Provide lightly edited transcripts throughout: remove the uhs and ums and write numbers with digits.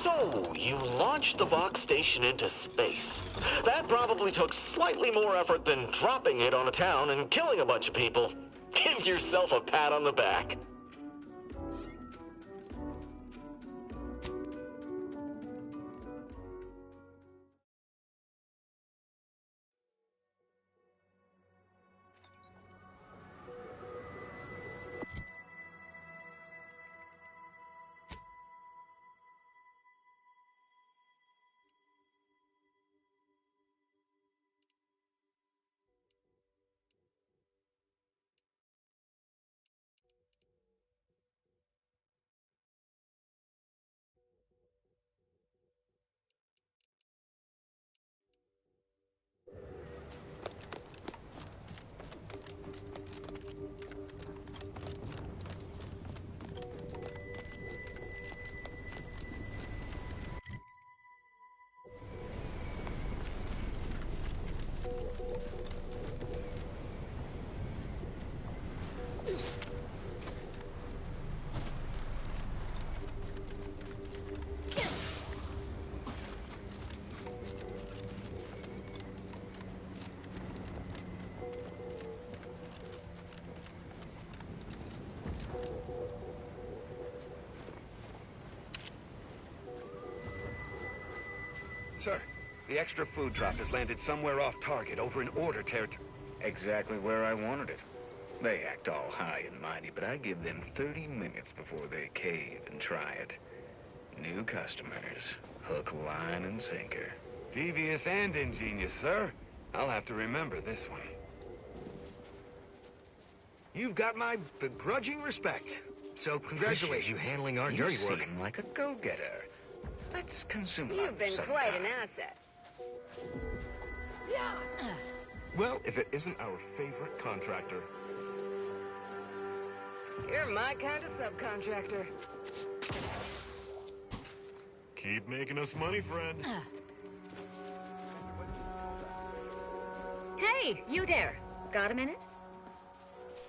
So, you launched the Vox station into space. That probably took slightly more effort than dropping it on a town and killing a bunch of people. Give yourself a pat on the back. Sir, the extra food drop has landed somewhere off target over in Order territory. Exactly where I wanted it. They act all high and mighty, but I give them 30 minutes before they cave and try it. New customers, hook, line, and sinker. Devious and ingenious, sir. I'll have to remember this one. You've got my begrudging respect. So congratulations. You handling our dirty work. You seem like a go-getter. Let's consume lunch You've been sometime. quite an asset. Yeah. Well, if it isn't our favorite contractor. You're my kind of subcontractor. Keep making us money, friend. Hey, you there. Got a minute?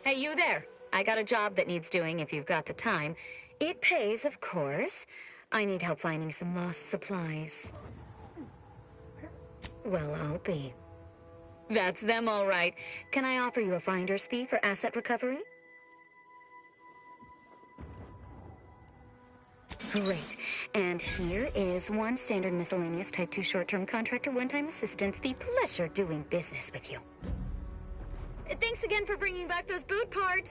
Hey, you there. I got a job that needs doing if you've got the time. It pays, of course. I need help finding some lost supplies. Well, I'll be. That's them, all right. Can I offer you a finder's fee for asset recovery? Great. And here is one standard miscellaneous Type 2 short-term contractor one-time assistance fee. Pleasure doing business with you. Thanks again for bringing back those boot parts.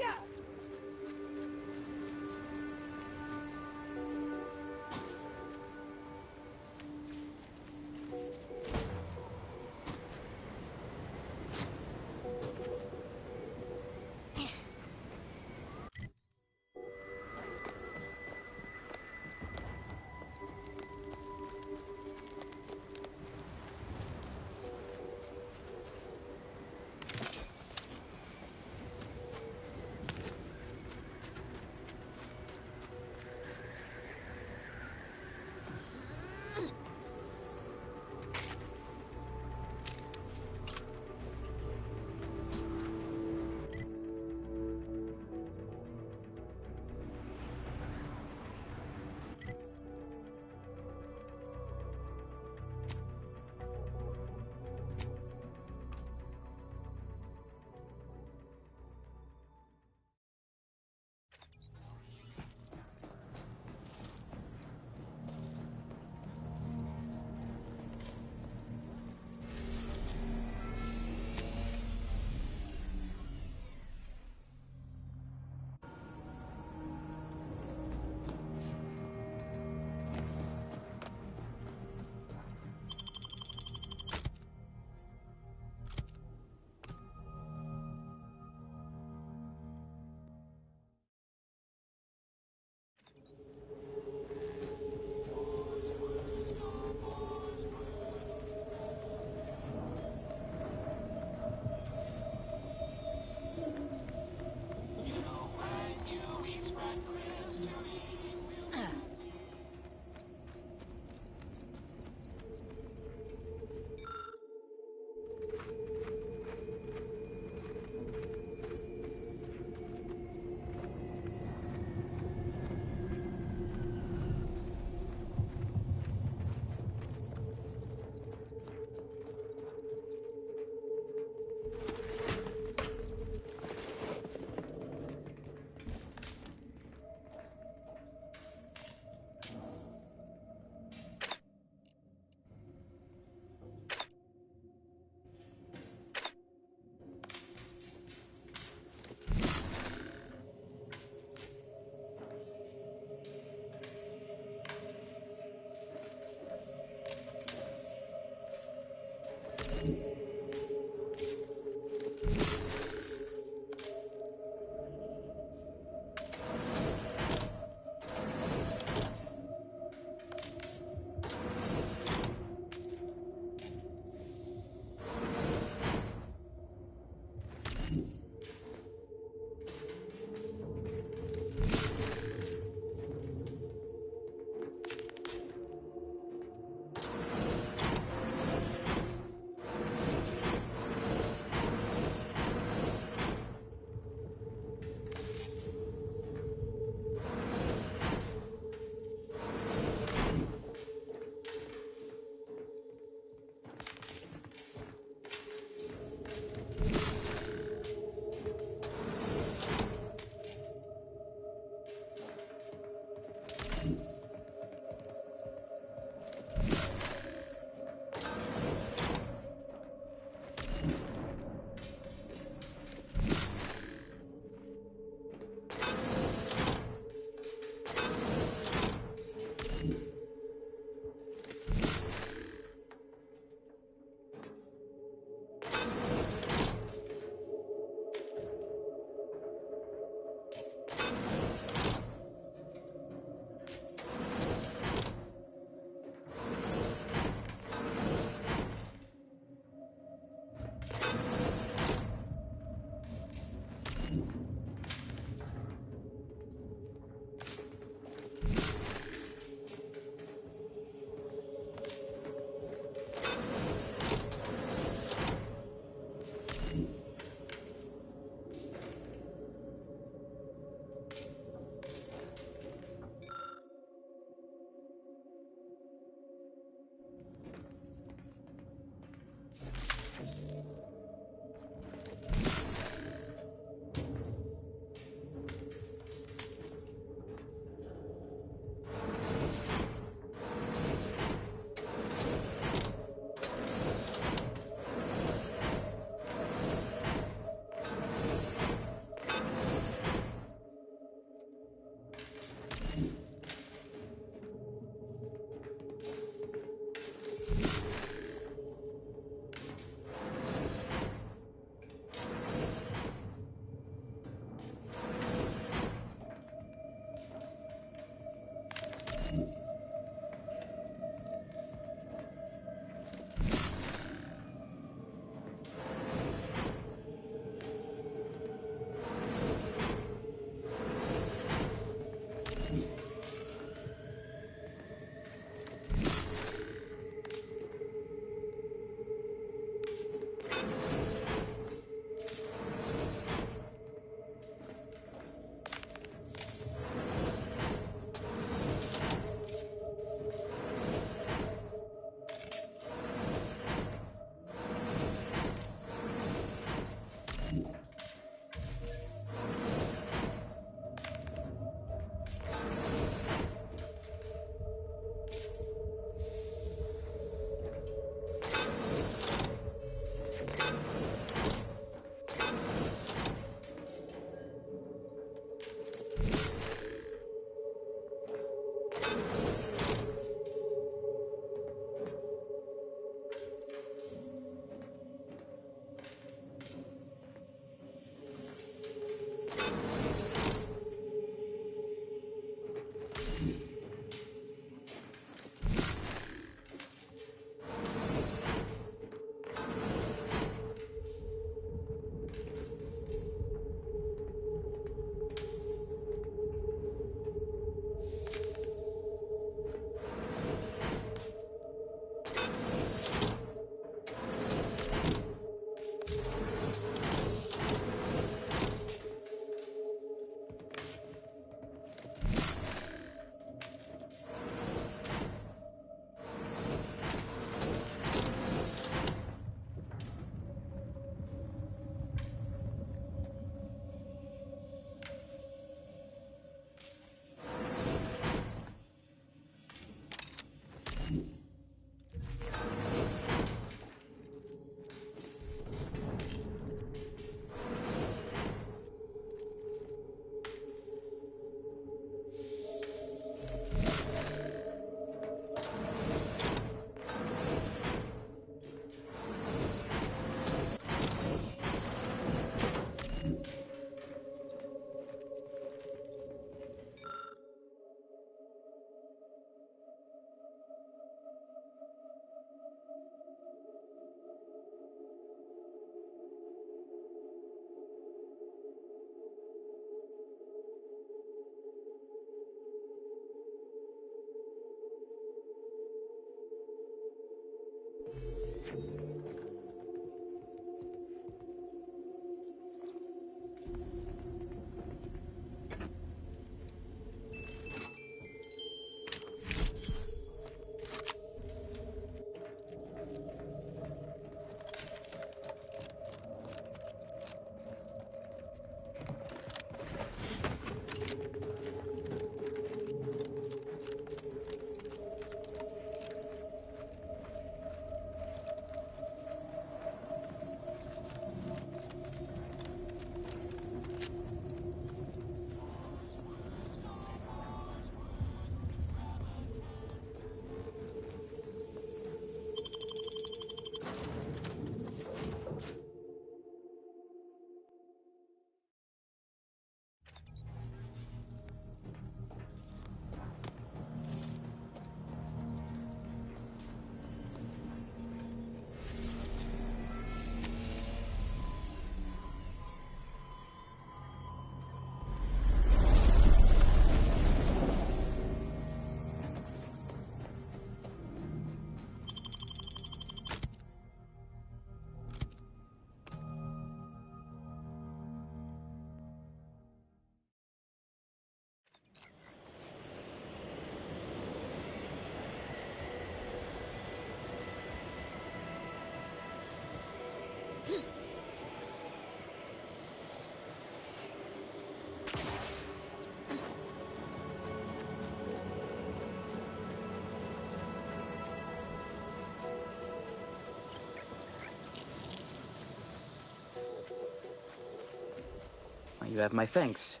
you have my thanks.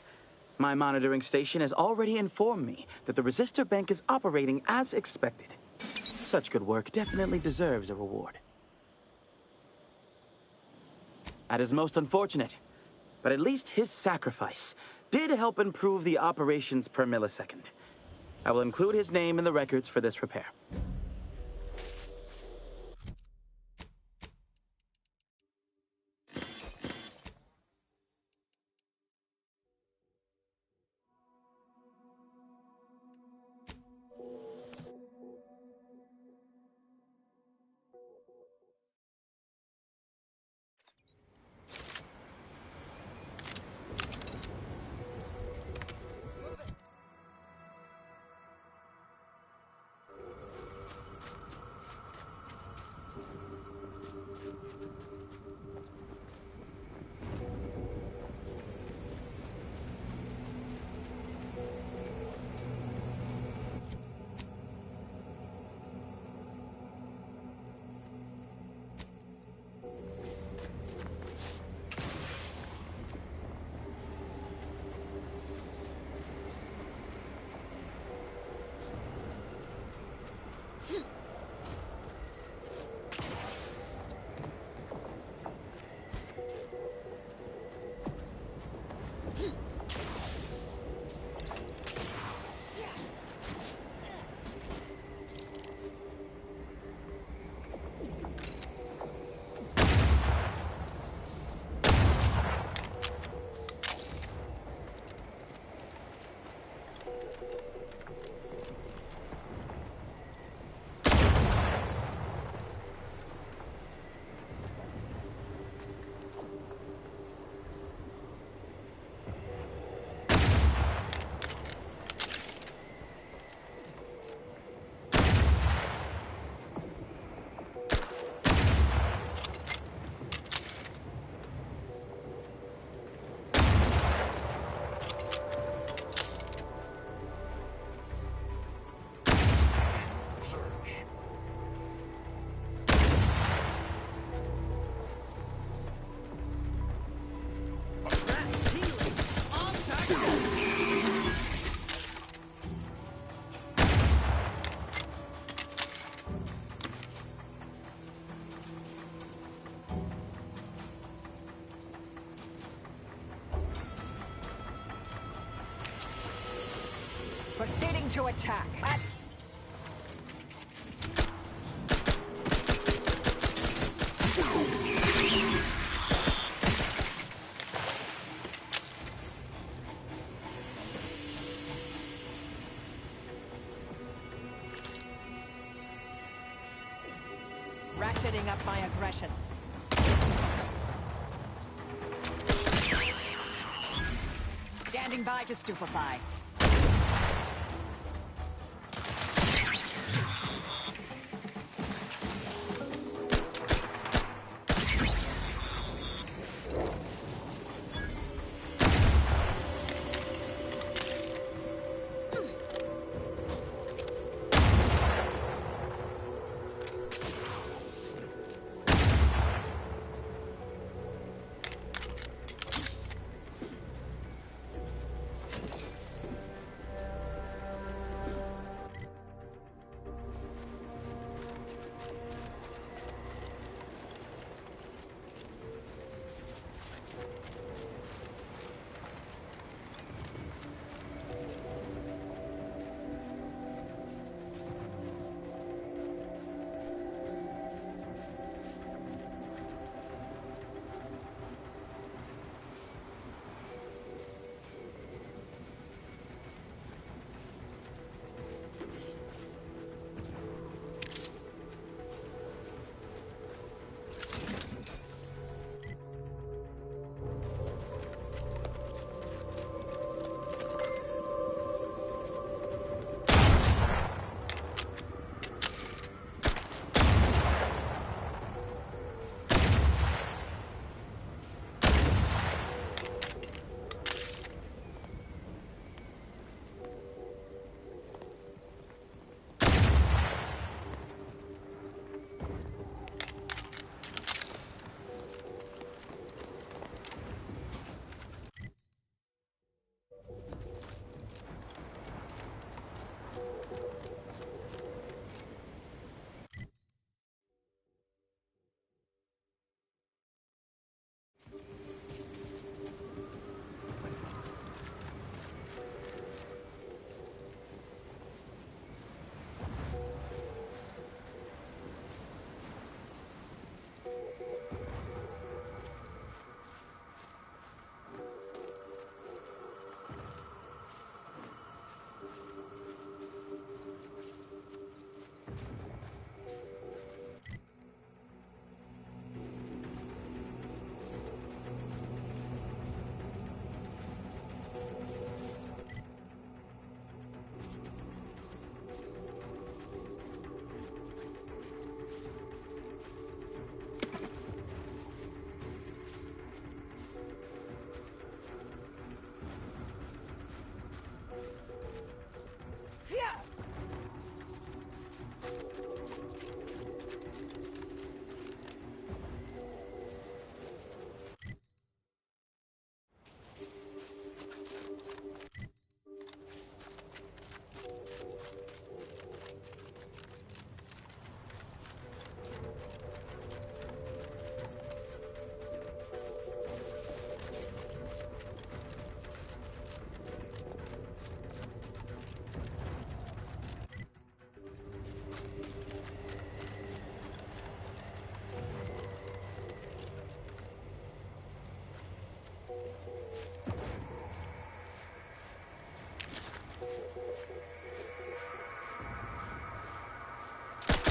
My monitoring station has already informed me that the Resistor Bank is operating as expected. Such good work definitely deserves a reward. That is most unfortunate, but at least his sacrifice did help improve the operations per millisecond. I will include his name in the records for this repair. Proceeding to attack. Ratcheting up my aggression. Standing by to stupefy.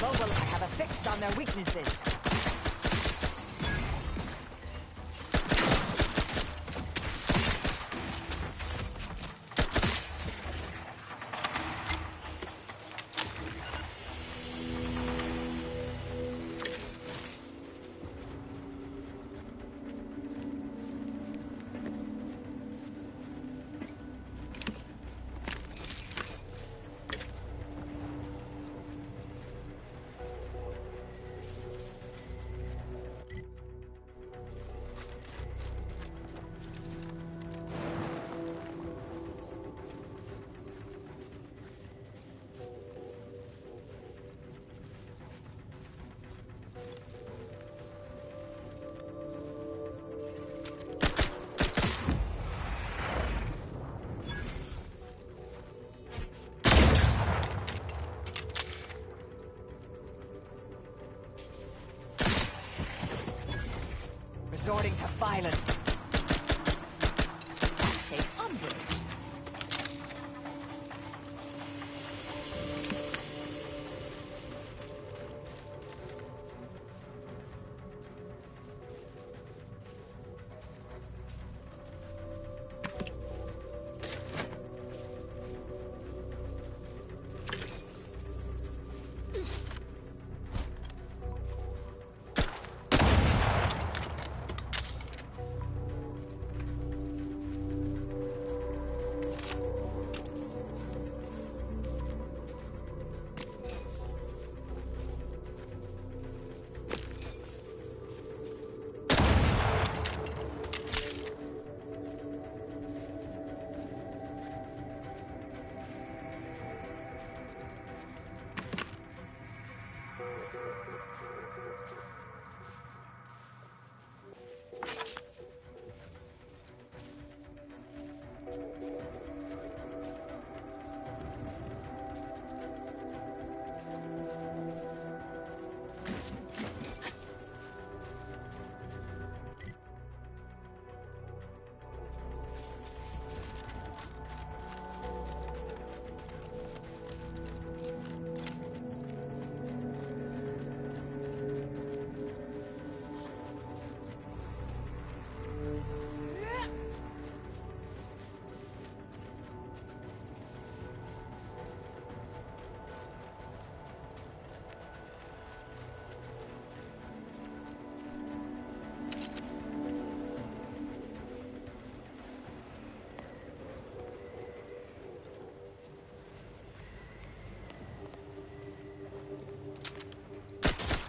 Vogel, I have a fix on their weaknesses. Resorting to violence. Take umbrage.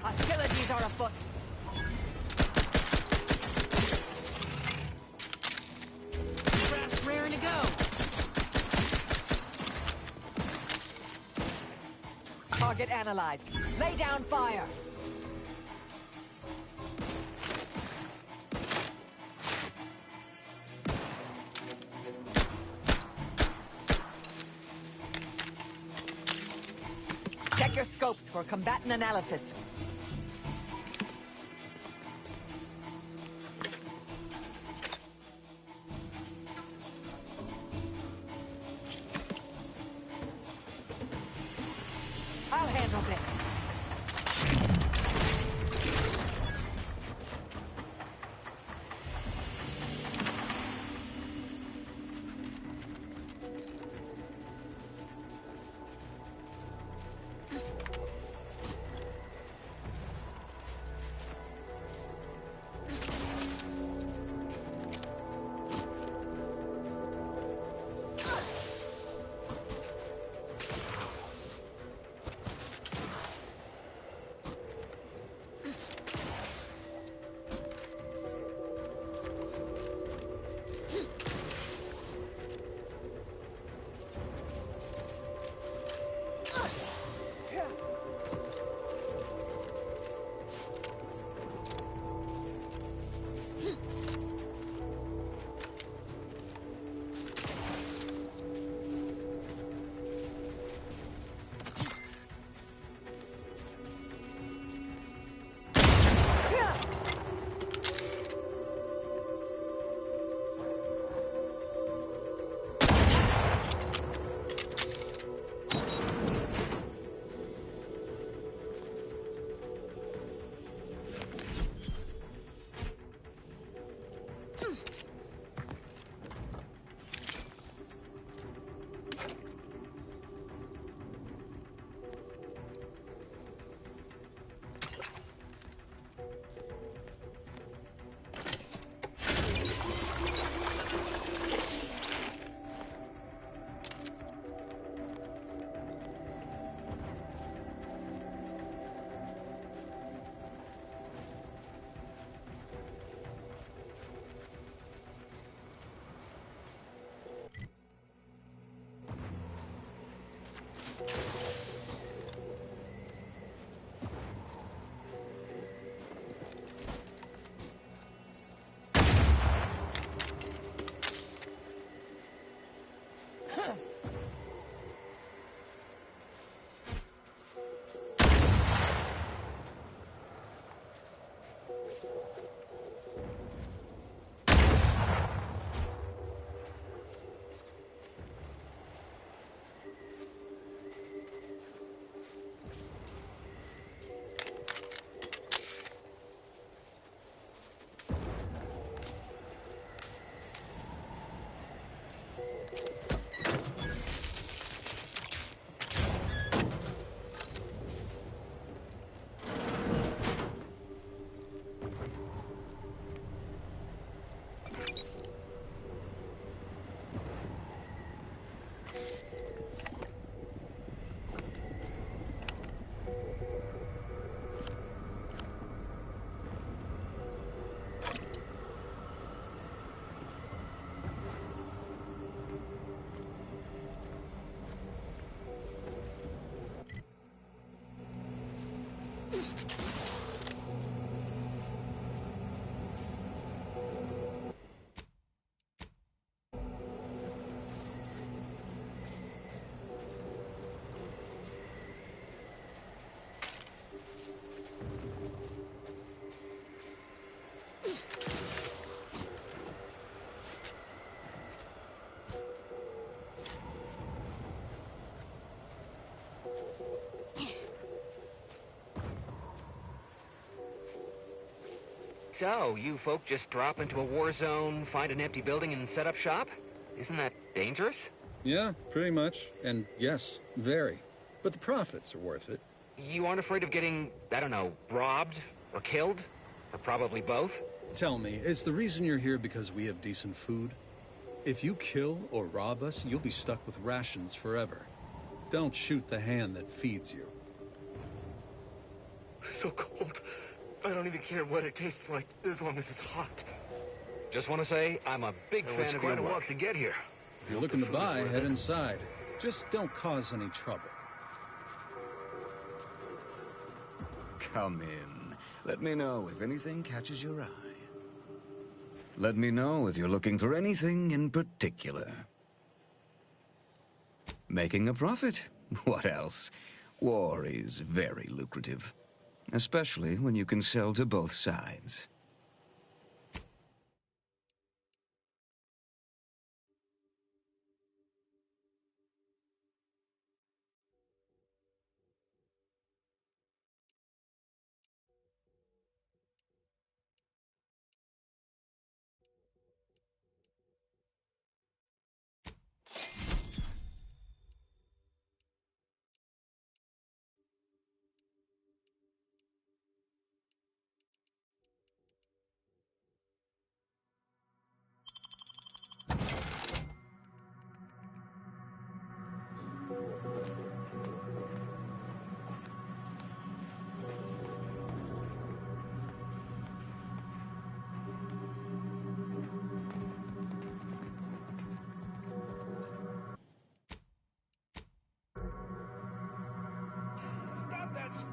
Hostilities are afoot. Craft's raring to go. Target analyzed. Lay down fire. Check your scopes for combatant analysis. I'll handle this. So, you folk just drop into a war zone, find an empty building, and set up shop? Isn't that dangerous? Yeah, pretty much. And yes, very. But the profits are worth it. You aren't afraid of getting, I don't know, robbed? Or killed? Or probably both? Tell me, is the reason you're here because we have decent food? If you kill or rob us, you'll be stuck with rations forever. Don't shoot the hand that feeds you. So cold. I don't even care what it tastes like, as long as it's hot. Just want to say, I'm a big fan of your quite a work. walk to get here. If you're looking to buy, head inside. Just don't cause any trouble. Come in. Let me know if anything catches your eye. Let me know if you're looking for anything in particular. Making a profit? What else? War is very lucrative. Especially when you can sell to both sides. Stop that!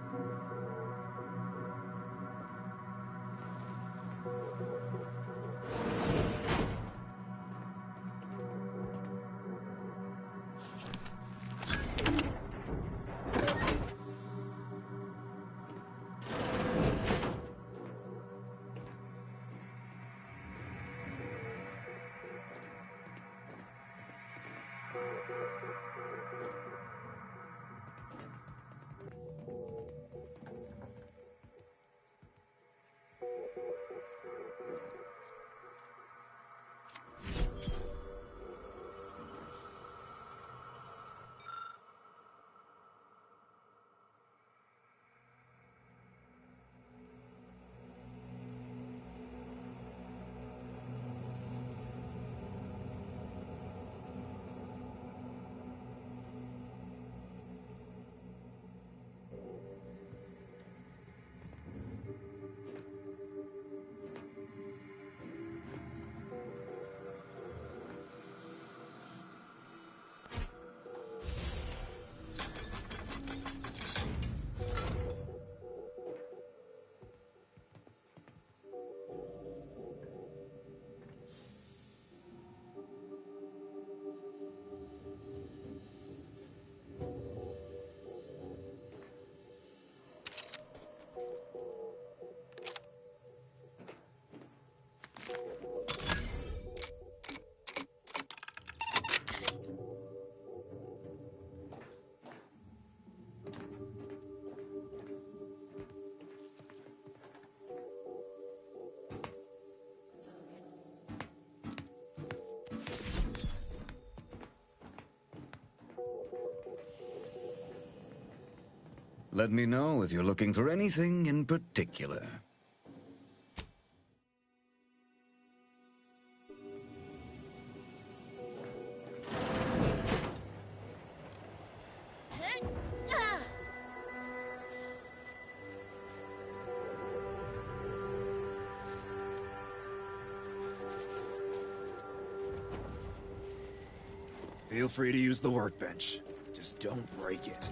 Let me know if you're looking for anything in particular. Feel free to use the workbench. Just don't break it.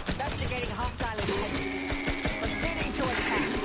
Investigating hostile intentions. Proceeding to attack.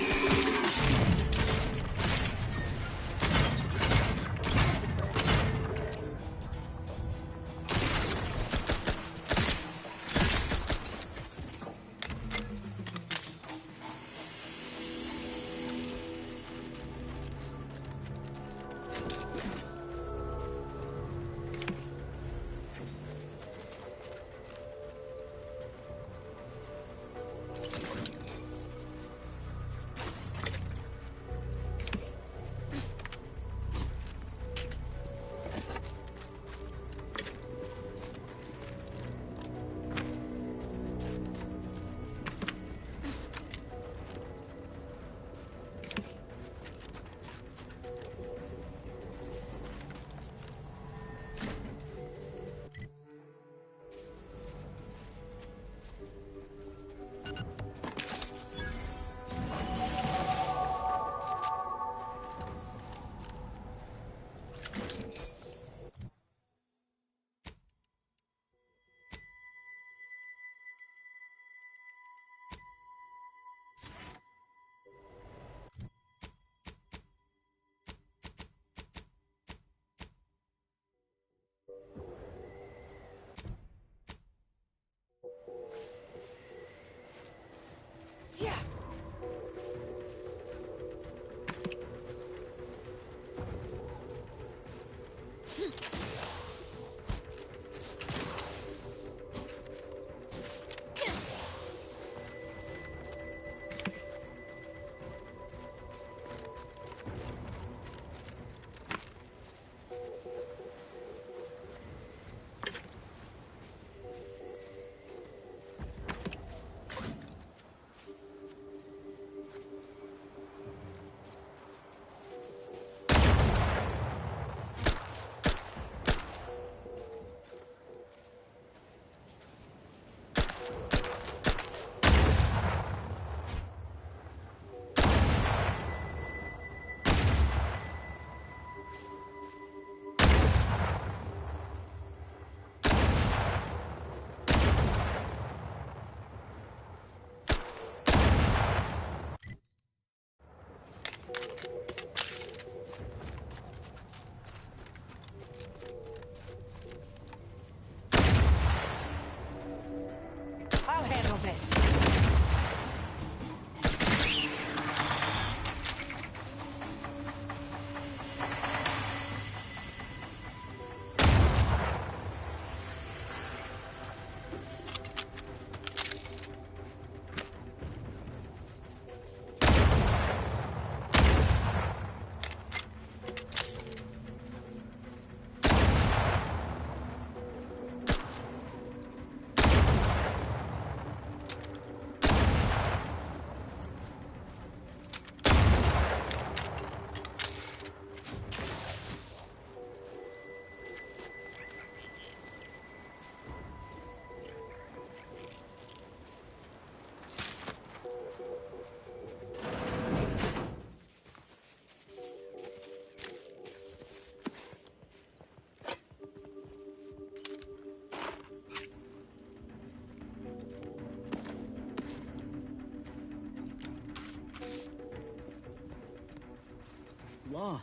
law.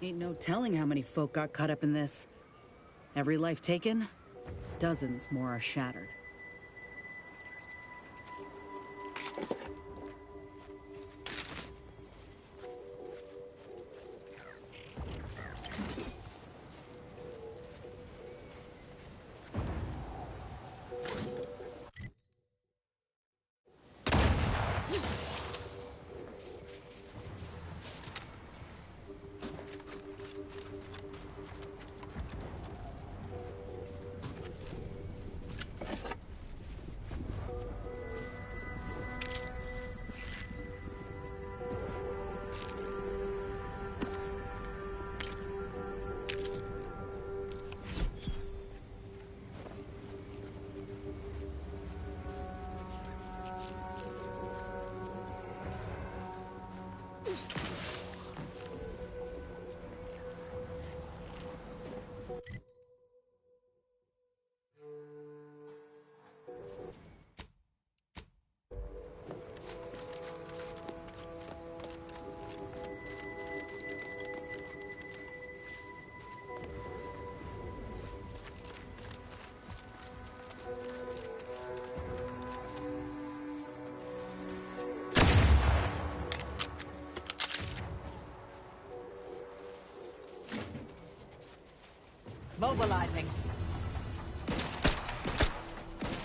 Ain't no telling how many folk got caught up in this. Every life taken, dozens more are shattered. Mobilizing.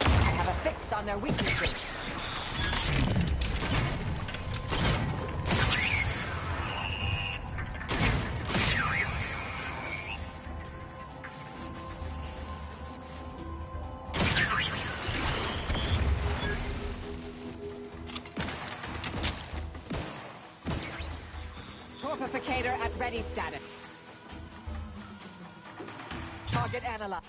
I have a fix on their weaknesses. Torpificator at ready status. Target analyzed.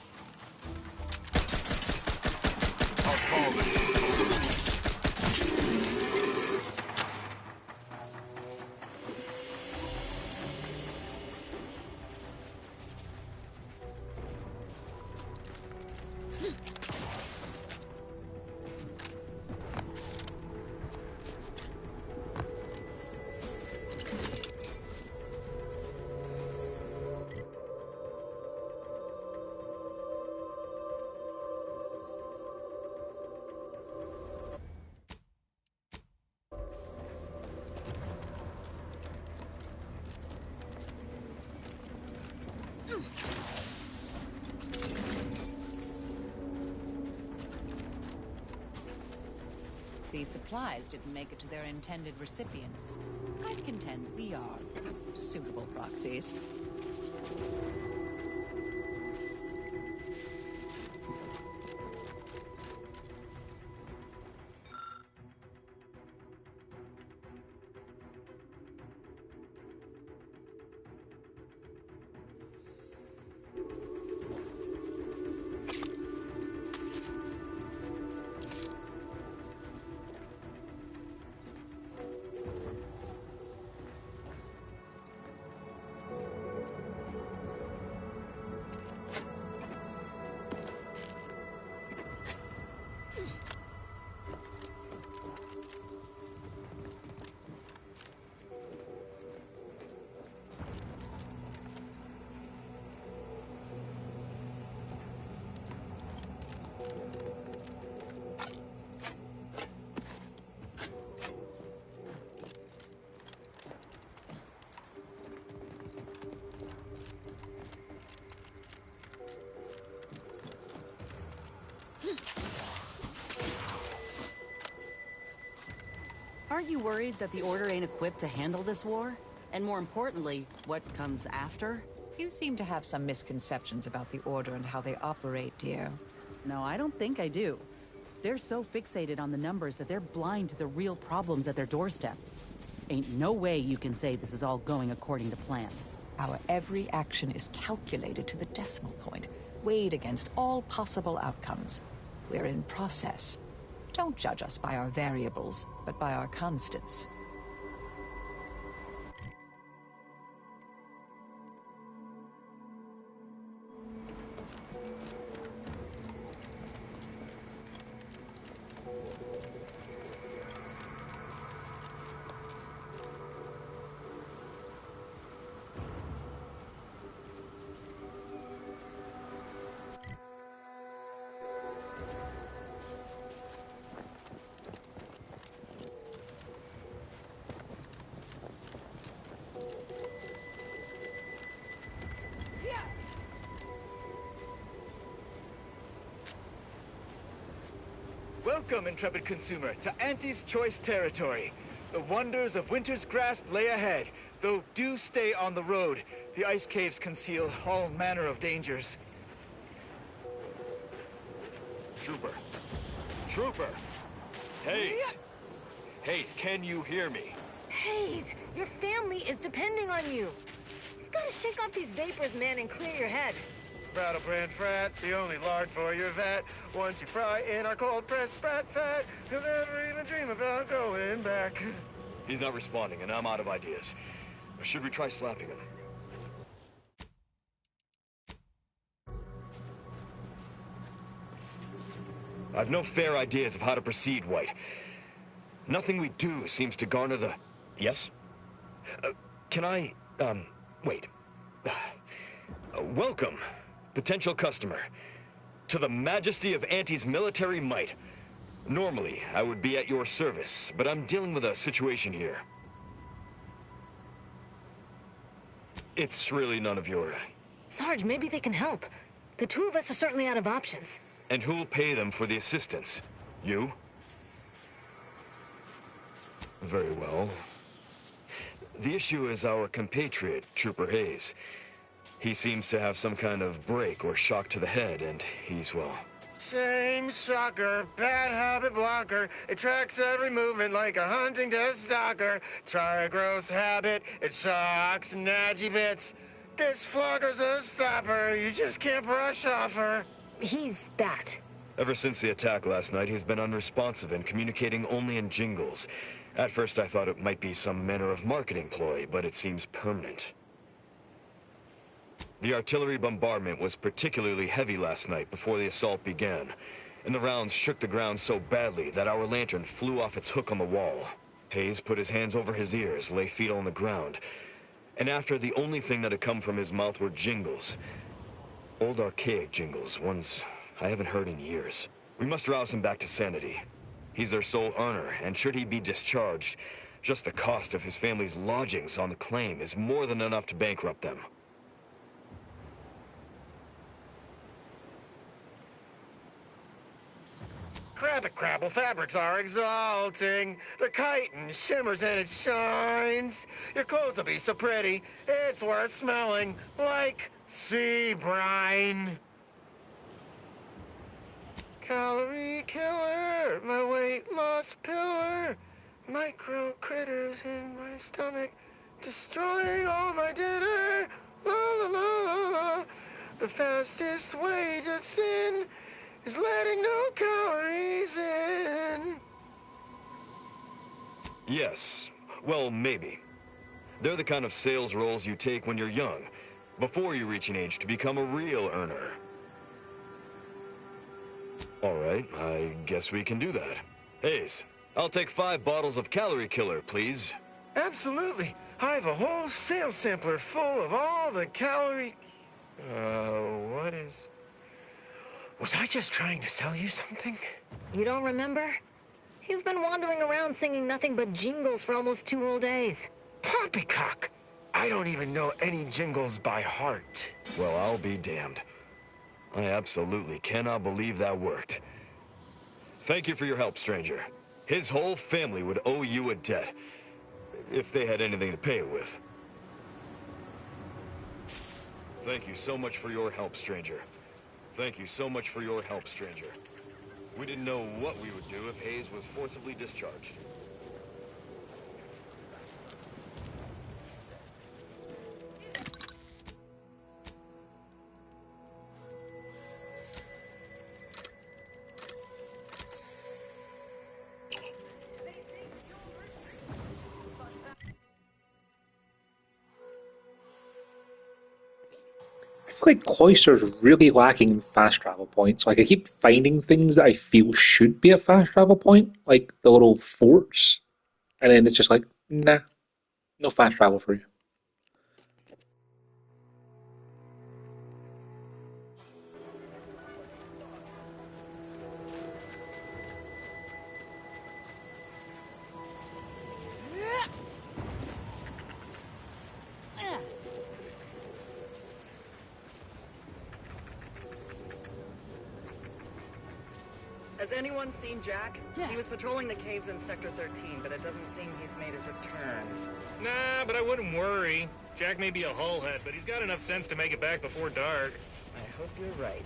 These supplies didn't make it to their intended recipients. I'd contend we are suitable proxies. Aren't you worried that the Order ain't equipped to handle this war? And more importantly, what comes after? You seem to have some misconceptions about the Order and how they operate, dear. No, I don't think I do. They're so fixated on the numbers that they're blind to the real problems at their doorstep. Ain't no way you can say this is all going according to plan. Our every action is calculated to the decimal point, weighed against all possible outcomes. We're in process. Don't judge us by our variables, but by our constants. Welcome, intrepid consumer, to Auntie's Choice territory. The wonders of winter's grasp lay ahead, though do stay on the road. The ice caves conceal all manner of dangers. Trooper. Trooper! Hayes! Hayes, can you hear me? Hayes, your family is depending on you. You've got to shake off these vapors, man, and clear your head. Battle brand frat, the only lard for your vat. Once you fry in our cold pressed sprat fat, you'll never even dream about going back. He's not responding, and I'm out of ideas. Or should we try slapping him? I've no fair ideas of how to proceed, White. Nothing we do seems to garner the... Yes? Can I, wait. Welcome, potential customer, to the majesty of Auntie's military might. Normally, I would be at your service, but I'm dealing with a situation here. It's really none of your... Sarge, maybe they can help. The two of us are certainly out of options. And who'll pay them for the assistance? You? Very well. The issue is our compatriot, Trooper Hayes. He seems to have some kind of break or shock to the head, and he's, well... Same sucker, bad habit blocker. It tracks every movement like a hunting death stalker. Try a gross habit, it shocks natty bits. This flogger's a stopper, you just can't brush off her. He's that. Ever since the attack last night, he's been unresponsive and communicating only in jingles. At first I thought it might be some manner of marketing ploy, but it seems permanent. The artillery bombardment was particularly heavy last night before the assault began, and the rounds shook the ground so badly that our lantern flew off its hook on the wall. Hayes put his hands over his ears, lay fetal on the ground, and after the only thing that had come from his mouth were jingles. Old archaic jingles, ones I haven't heard in years. We must rouse him back to sanity. He's their sole earner, and should he be discharged, just the cost of his family's lodgings on the claim is more than enough to bankrupt them. Crabbit crabble fabrics are exalting. The chitin shimmers and it shines. Your clothes will be so pretty, it's worth smelling like sea brine. Calorie killer, my weight loss pillar. Micro critters in my stomach, destroying all my dinner. La la la la la. The fastest way to thin is letting no calories in. Yes. Well, maybe. They're the kind of sales roles you take when you're young, before you reach an age to become a real earner. All right, I guess we can do that. Hayes, I'll take 5 bottles of Calorie Killer, please. Absolutely. I have a whole sales sampler full of all the calorie... what is... Was I just trying to sell you something? You don't remember? He's been wandering around singing nothing but jingles for almost 2 whole days. Poppycock! I don't even know any jingles by heart. Well, I'll be damned. I absolutely cannot believe that worked. Thank you for your help, stranger. His whole family would owe you a debt, if they had anything to pay it with. Thank you so much for your help, stranger. Thank you so much for your help, stranger. We didn't know what we would do if Hayes was forcibly discharged. I feel like Cloister's really lacking in fast travel points. Like, I keep finding things that I feel should be a fast travel point, like the little forts, and then it's just like, nah, no fast travel for you. Has anyone seen Jack? Yeah. He was patrolling the caves in Sector 13, but it doesn't seem he's made his return. Nah, but I wouldn't worry. Jack may be a hullhead, but he's got enough sense to make it back before dark. I hope you're right.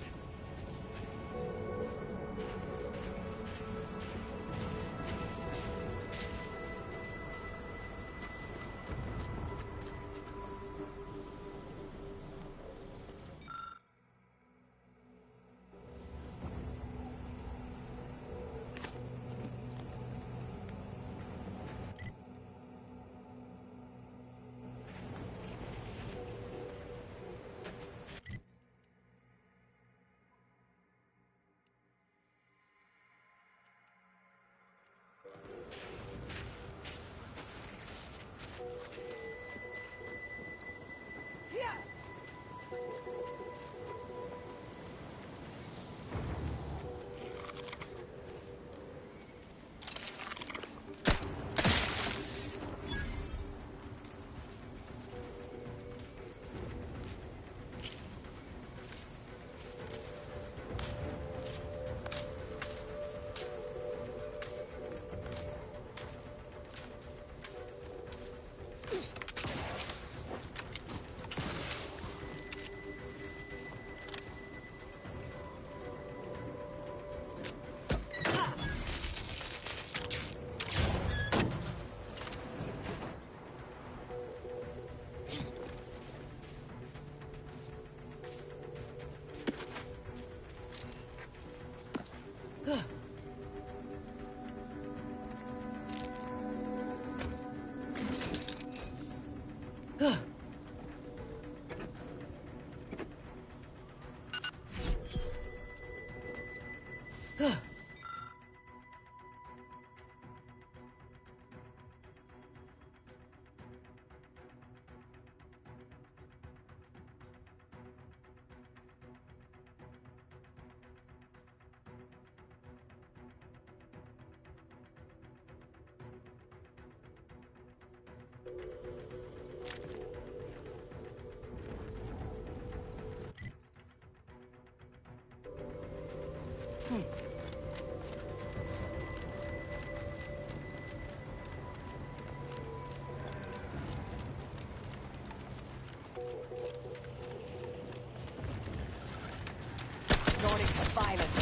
Resorting to violence.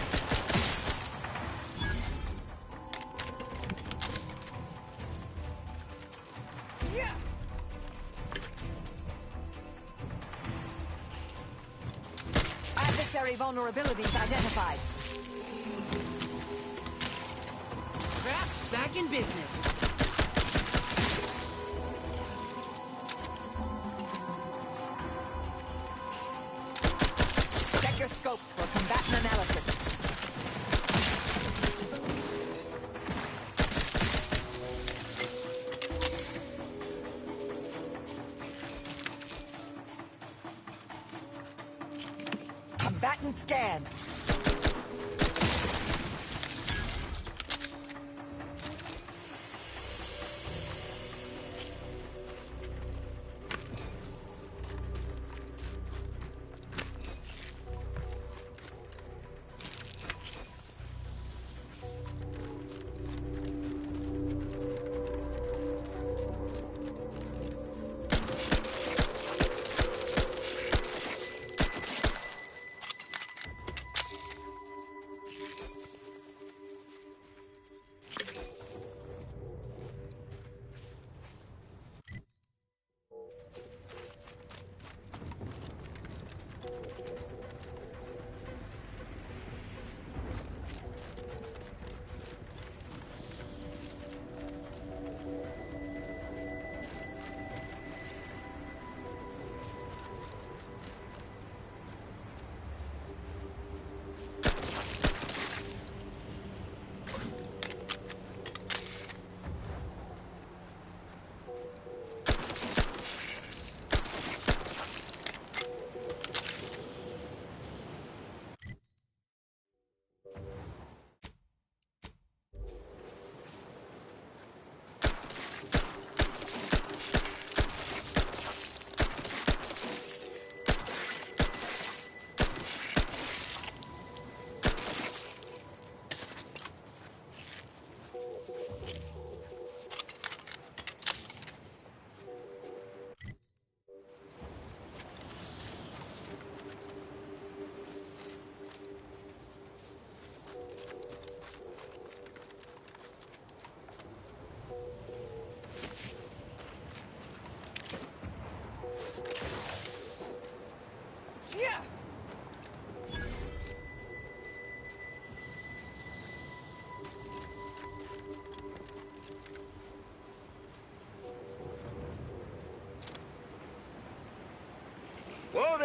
Adversary vulnerabilities identified. Scraps back in business. Check your scopes for combatant analysis. Combatant scan.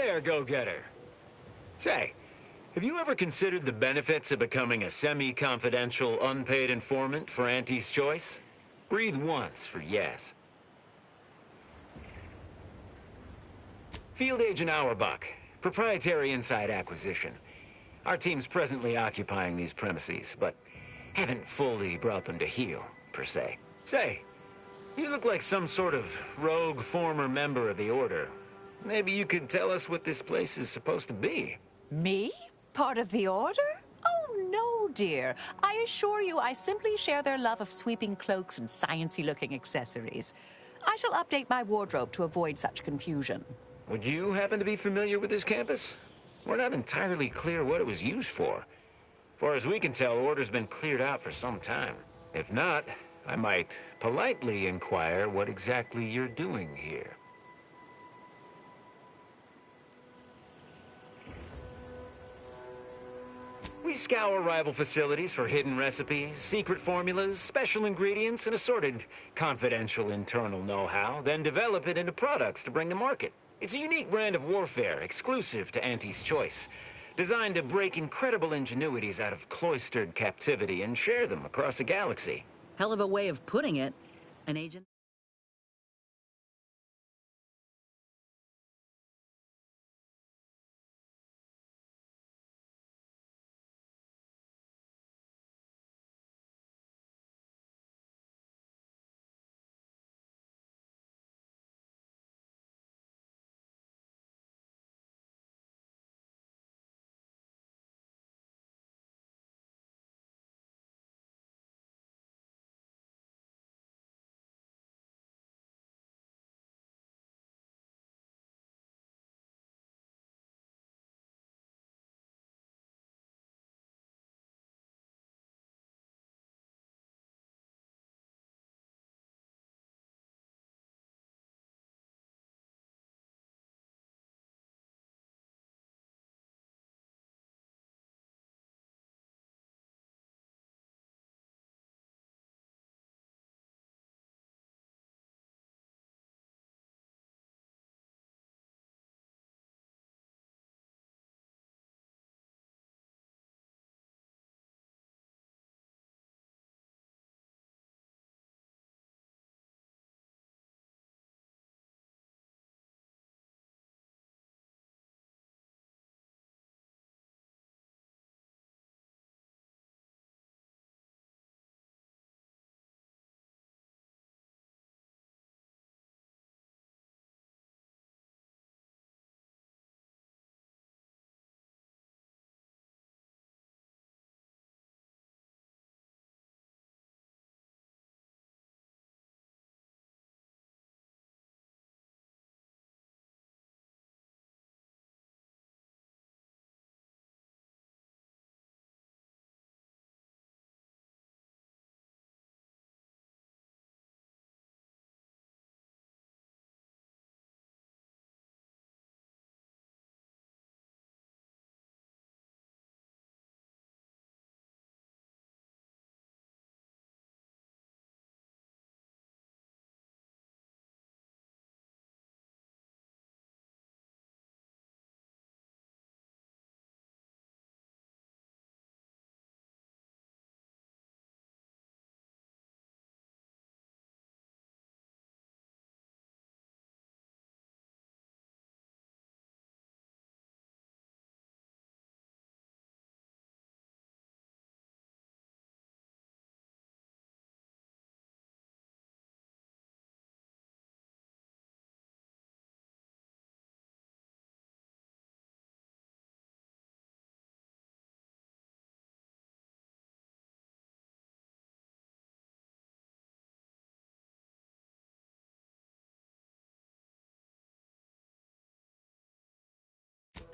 there, go-getter. Say, have you ever considered the benefits of becoming a semi-confidential, unpaid informant for Auntie's Choice? Breathe once for yes. Field Agent Auerbach, proprietary inside acquisition. Our team's presently occupying these premises, but haven't fully brought them to heel, per se. Say, you look like some sort of rogue former member of the Order. Maybe you could tell us what this place is supposed to be. Me? Part of the Order? Oh, no, dear. I assure you I simply share their love of sweeping cloaks and sciencey-looking accessories. I shall update my wardrobe to avoid such confusion. Would you happen to be familiar with this campus? We're not entirely clear what it was used for. As far as we can tell, Order's been cleared out for some time. If not, I might politely inquire what exactly you're doing here. We scour rival facilities for hidden recipes, secret formulas, special ingredients, and assorted confidential internal know-how, then develop it into products to bring to market. It's a unique brand of warfare, exclusive to Auntie's Choice, designed to break incredible ingenuities out of cloistered captivity and share them across the galaxy. Hell of a way of putting it. An agent?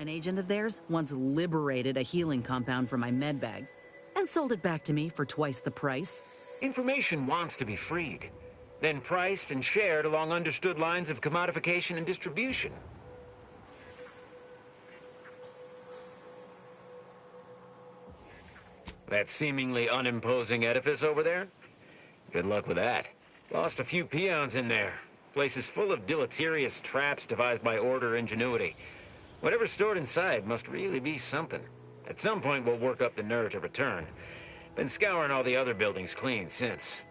An agent of theirs once liberated a healing compound from my med bag and sold it back to me for twice the price. Information wants to be freed, then priced and shared along understood lines of commodification and distribution. That seemingly unimposing edifice over there? Good luck with that. Lost a few peons in there. Place is full of deleterious traps devised by Order ingenuity. Whatever's stored inside must really be something. At some point, we'll work up the nerve to return. Been scouring all the other buildings clean since.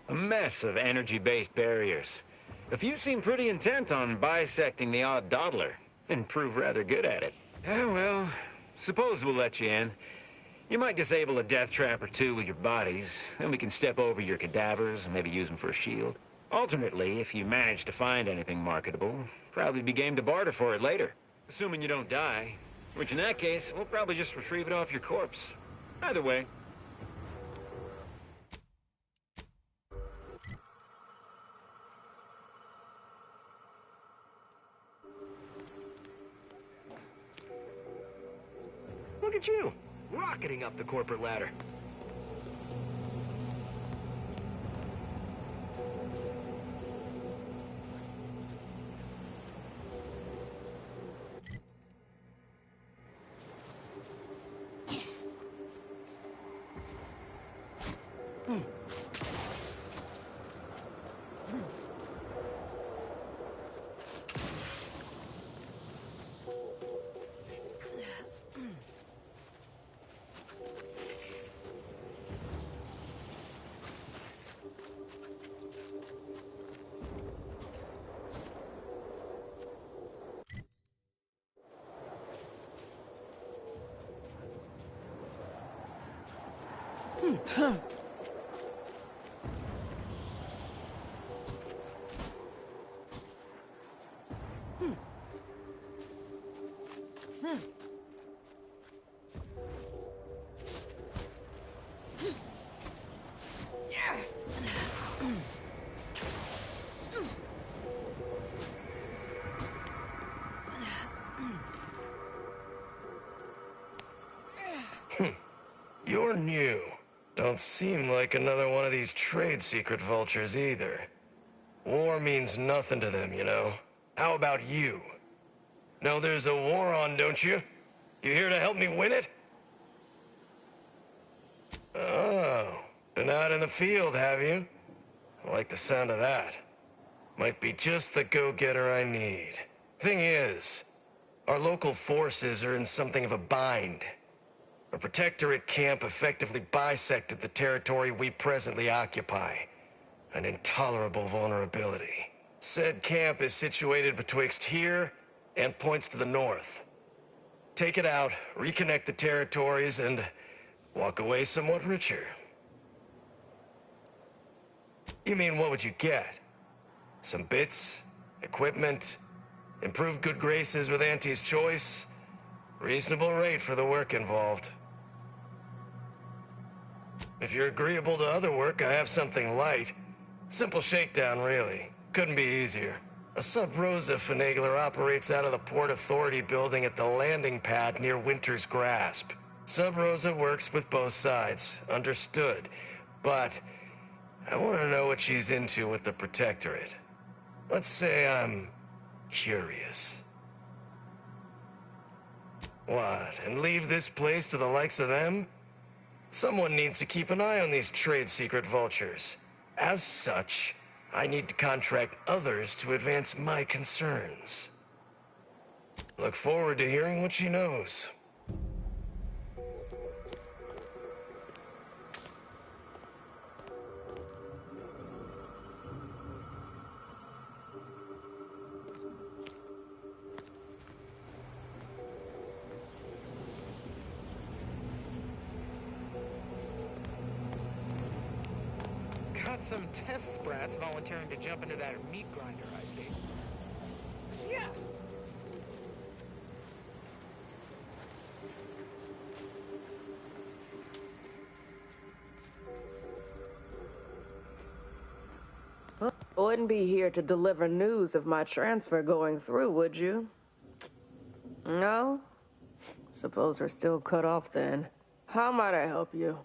A mess of energy-based barriers. A few seem pretty intent on bisecting the odd dawdler, and prove rather good at it. Yeah, well, suppose we'll let you in. You might disable a death trap or two with your bodies, then we can step over your cadavers and maybe use them for a shield. Alternately, if you manage to find anything marketable, probably be game to barter for it later. Assuming you don't die, which in that case, we'll probably just retrieve it off your corpse. Either way. Look at you, rocketing up the corporate ladder. You're new. Don't seem like another one of these trade secret vultures either. War means nothing to them, you know. How about you? Know there's a war on, don't you? You here to help me win it? Oh, been out in the field, have you? I like the sound of that. Might be just the go-getter I need. Thing is, our local forces are in something of a bind. A protectorate camp effectively bisected the territory we presently occupy. An intolerable vulnerability. Said camp is situated betwixt here and points to the north. Take it out, reconnect the territories, and walk away somewhat richer. You mean, what would you get? Some bits, equipment, improved good graces with Auntie's choice? Reasonable rate for the work involved. If you're agreeable to other work, I have something light. Simple shakedown, really. Couldn't be easier. A Sub-Rosa finagler operates out of the Port Authority building at the landing pad near Winter's Grasp. Sub-Rosa works with both sides, understood. But I want to know what she's into with the Protectorate. Let's say I'm curious. What, and leave this place to the likes of them? Someone needs to keep an eye on these trade secret vultures. As such, I need to contract others to advance my concerns. Look forward to hearing what she knows. Got some test sprats volunteering to jump into that meat grinder, I see. Yeah! Wouldn't be here to deliver news of my transfer going through, would you? No? Suppose we're still cut off then. How might I help you?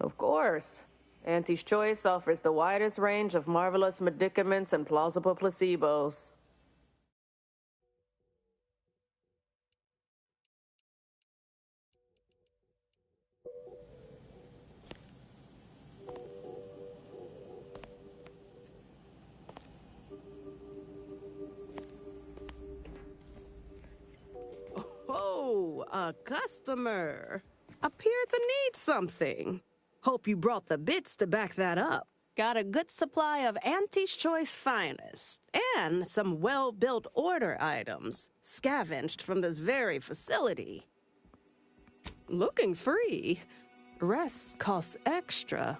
Of course. Auntie's Choice offers the widest range of marvelous medicaments and plausible placebos. a customer. Appear to need something. Hope you brought the bits to back that up. Got a good supply of Auntie's Choice finest, and some well-built order items, scavenged from this very facility. Looking's free. Rest costs extra.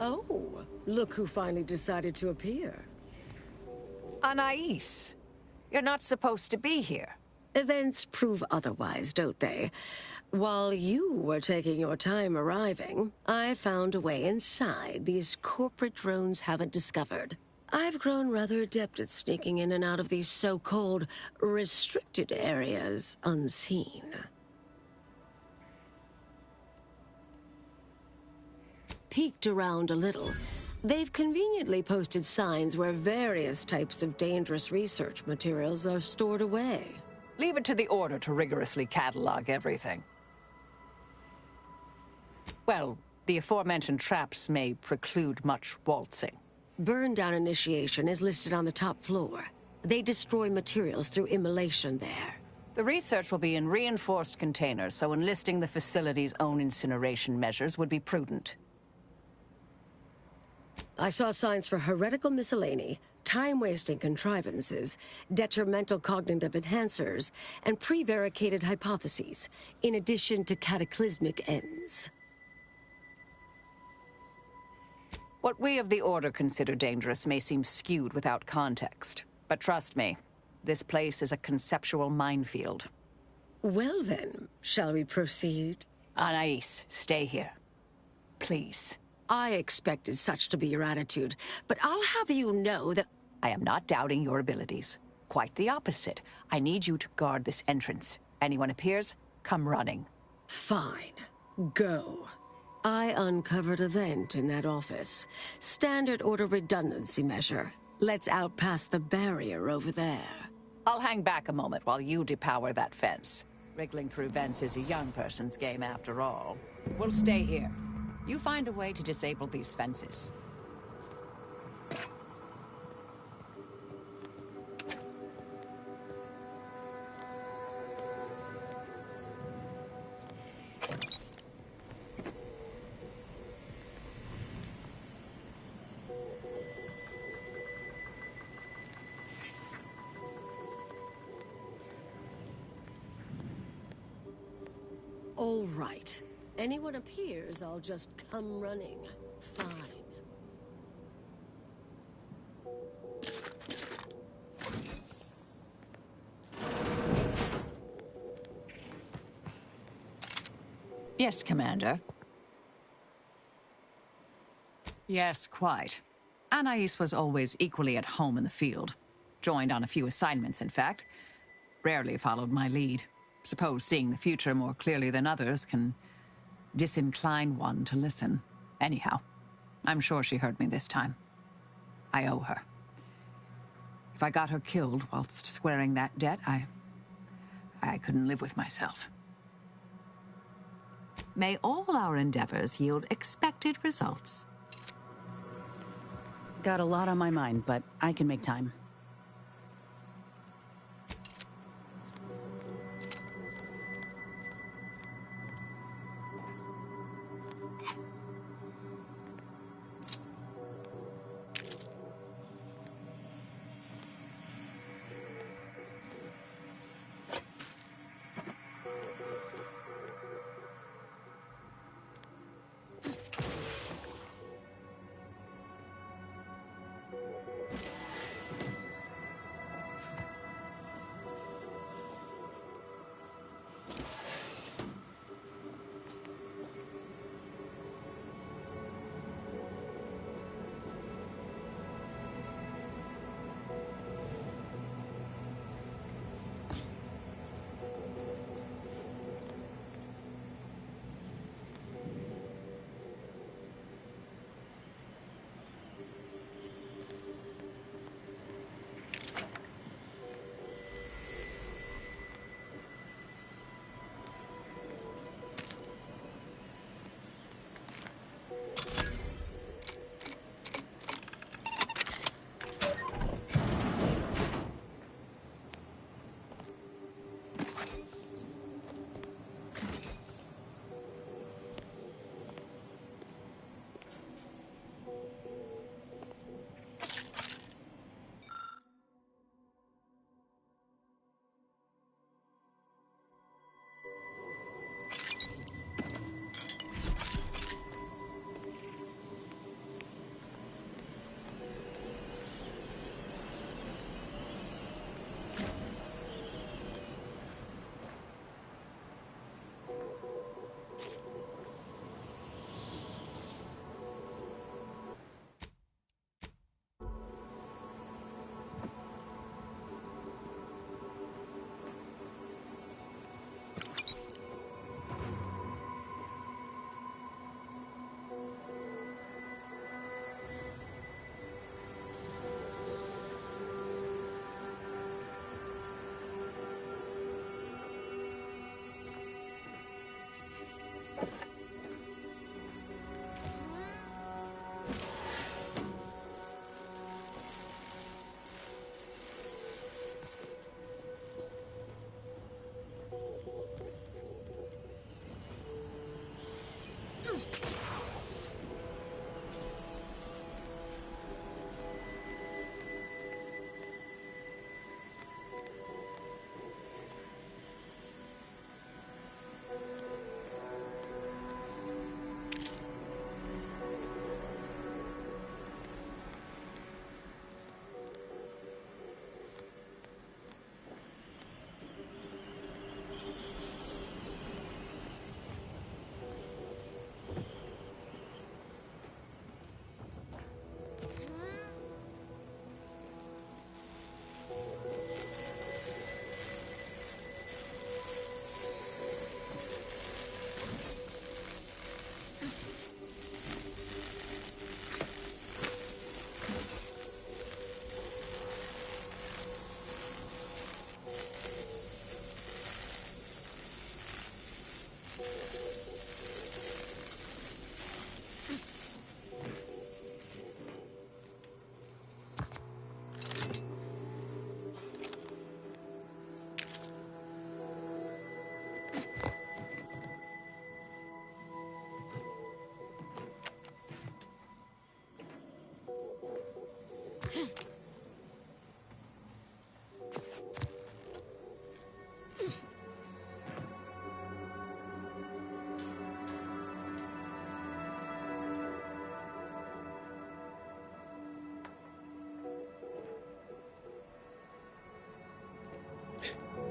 Oh, look who finally decided to appear. Anais, you're not supposed to be here. Events prove otherwise, don't they? While you were taking your time arriving, I found a way inside these corporate drones haven't discovered. I've grown rather adept at sneaking in and out of these so-called restricted areas unseen. Peeked around a little. They've conveniently posted signs where various types of dangerous research materials are stored away. Leave it to the Order to rigorously catalog everything. Well, the aforementioned traps may preclude much waltzing. Burn-down initiation is listed on the top floor. They destroy materials through immolation there. The research will be in reinforced containers, so enlisting the facility's own incineration measures would be prudent. I saw signs for heretical miscellany, time-wasting contrivances, detrimental cognitive enhancers, and prevaricated hypotheses, in addition to cataclysmic ends. What we of the Order consider dangerous may seem skewed without context. But trust me, this place is a conceptual minefield. Well then, shall we proceed? Anais, stay here. Please. I expected such to be your attitude, but I'll have you know that... I am not doubting your abilities. Quite the opposite. I need you to guard this entrance. Anyone appears, come running. Fine. Go. I uncovered a vent in that office. Standard order redundancy measure. Let's out past the barrier over there. I'll hang back a moment while you depower that fence. Wriggling through vents is a young person's game after all. We'll stay here. You find a way to disable these fences. All right. Anyone appears, I'll just come running. Fine. Yes, Commander. Yes, quite. Anais was always equally at home in the field. Joined on a few assignments, in fact. Rarely followed my lead. Suppose seeing the future more clearly than others can disincline one to listen. Anyhow, I'm sure she heard me this time. I owe her. If I got her killed whilst squaring that debt, I couldn't live with myself. May all our endeavors yield expected results. Got a lot on my mind, but I can make time.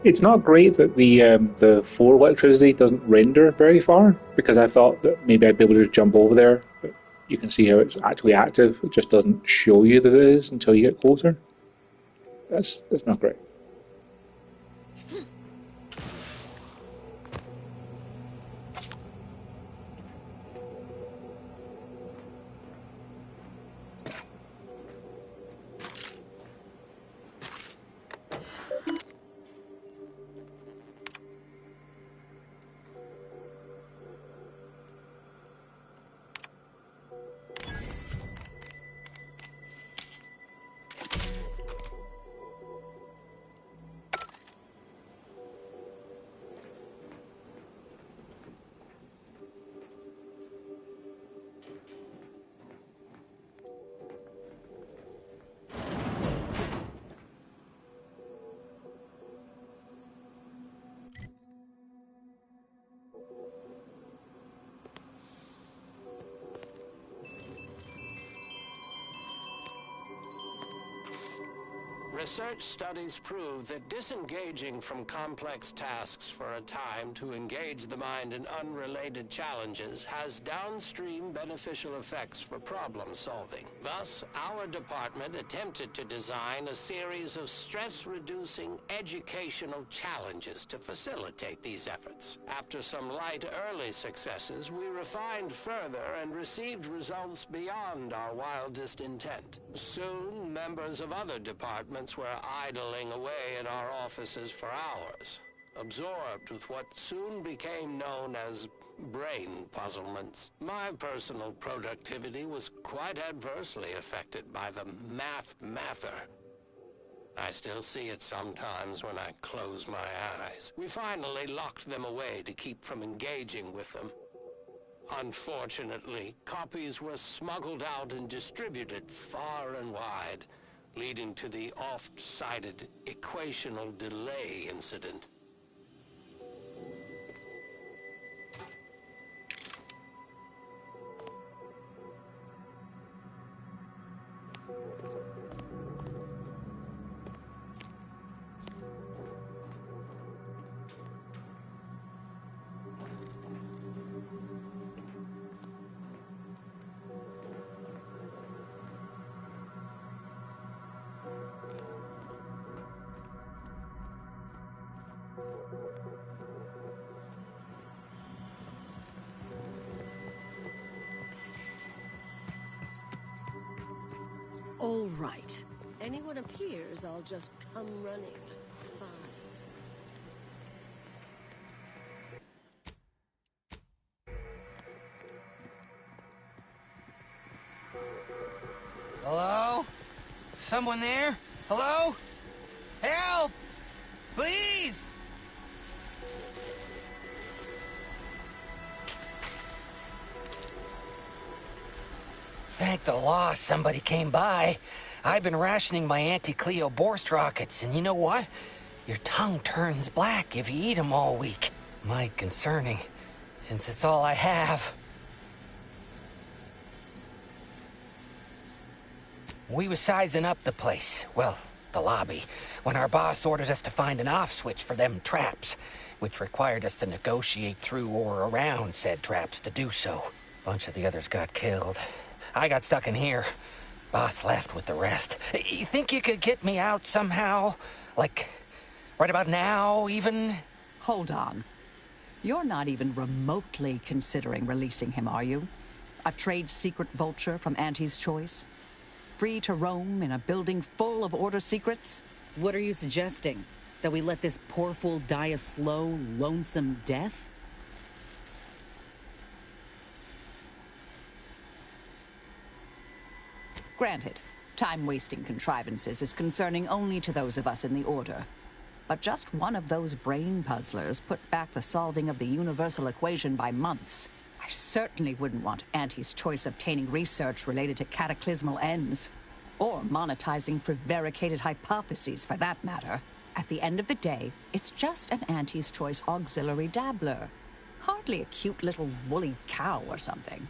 It's not great that the 4 electricity doesn't render very far, because I thought that maybe I'd be able to just jump over there. But you can see how it's actually active. It just doesn't show you that it is until you get closer. That's not great. Research studies prove that disengaging from complex tasks for a time to engage the mind in unrelated challenges has downstream beneficial effects for problem solving. Thus, our department attempted to design a series of stress-reducing educational challenges to facilitate these efforts. After some light early successes, we refined further and received results beyond our wildest intent. Soon, members of other departments were idling away in our offices for hours, absorbed with what soon became known as brain puzzlements. My personal productivity was quite adversely affected by the mather. I still see it sometimes when I close my eyes. We finally locked them away to keep from engaging with them. Unfortunately, copies were smuggled out and distributed far and wide, leading to the oft-cited equational delay incident. All right. Anyone appears, I'll just come running. Fine. Hello? Someone there? Hello? Help! Please! Thank the law somebody came by. I've been rationing my anti-Cleo Borst rockets, and you know what? Your tongue turns black if you eat them all week. Might concerning, since it's all I have. We was sizing up the place, well, the lobby, when our boss ordered us to find an off switch for them traps, which required us to negotiate through or around said traps to do so. Bunch of the others got killed. I got stuck in here. Boss left with the rest. You think you could get me out somehow? Like, right about now, even? Hold on. You're not even remotely considering releasing him, are you? A trade secret vulture from Auntie's choice? Free to roam in a building full of order secrets? What are you suggesting? That we let this poor fool die a slow, lonesome death? Granted, time-wasting contrivances is concerning only to those of us in the Order. But just one of those brain puzzlers put back the solving of the universal equation by months. I certainly wouldn't want Auntie's choice obtaining research related to cataclysmal ends. Or monetizing prevaricated hypotheses, for that matter. At the end of the day, it's just an Auntie's choice auxiliary dabbler. Hardly a cute little woolly cow or something.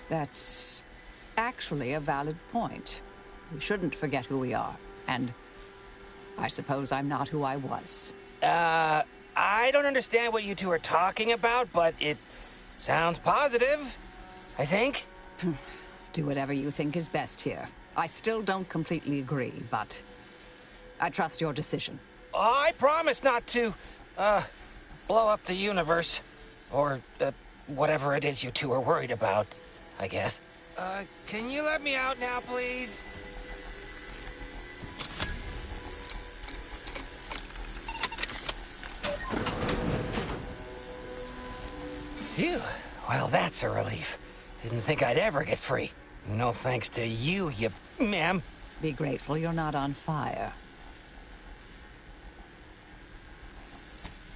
That's actually a valid point. We shouldn't forget who we are, and I suppose I'm not who I was. I don't understand what you two are talking about, but it sounds positive, I think. Do whatever you think is best here. I still don't completely agree, but I trust your decision. I promise not to, blow up the universe. Or, whatever it is you two are worried about, I guess. Can you let me out now, please? Phew. Well, that's a relief. Didn't think I'd ever get free. No thanks to you, ma'am. Be grateful you're not on fire.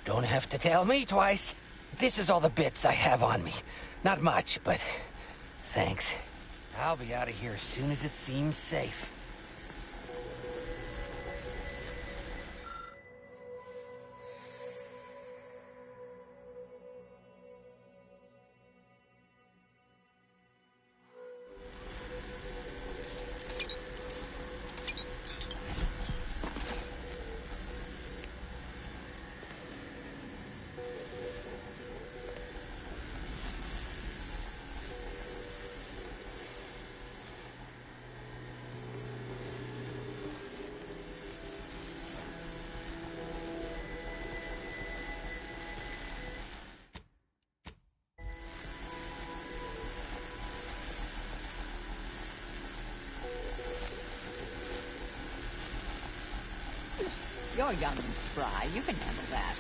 Don't have to tell me twice. This is all the bits I have on me. Not much, but thanks. I'll be out of here as soon as it seems safe. You're young and spry. You can handle that.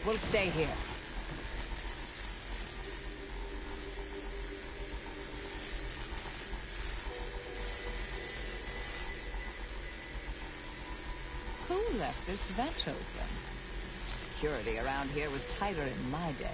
We'll stay here. Who left this vent open? Security around here was tighter in my day.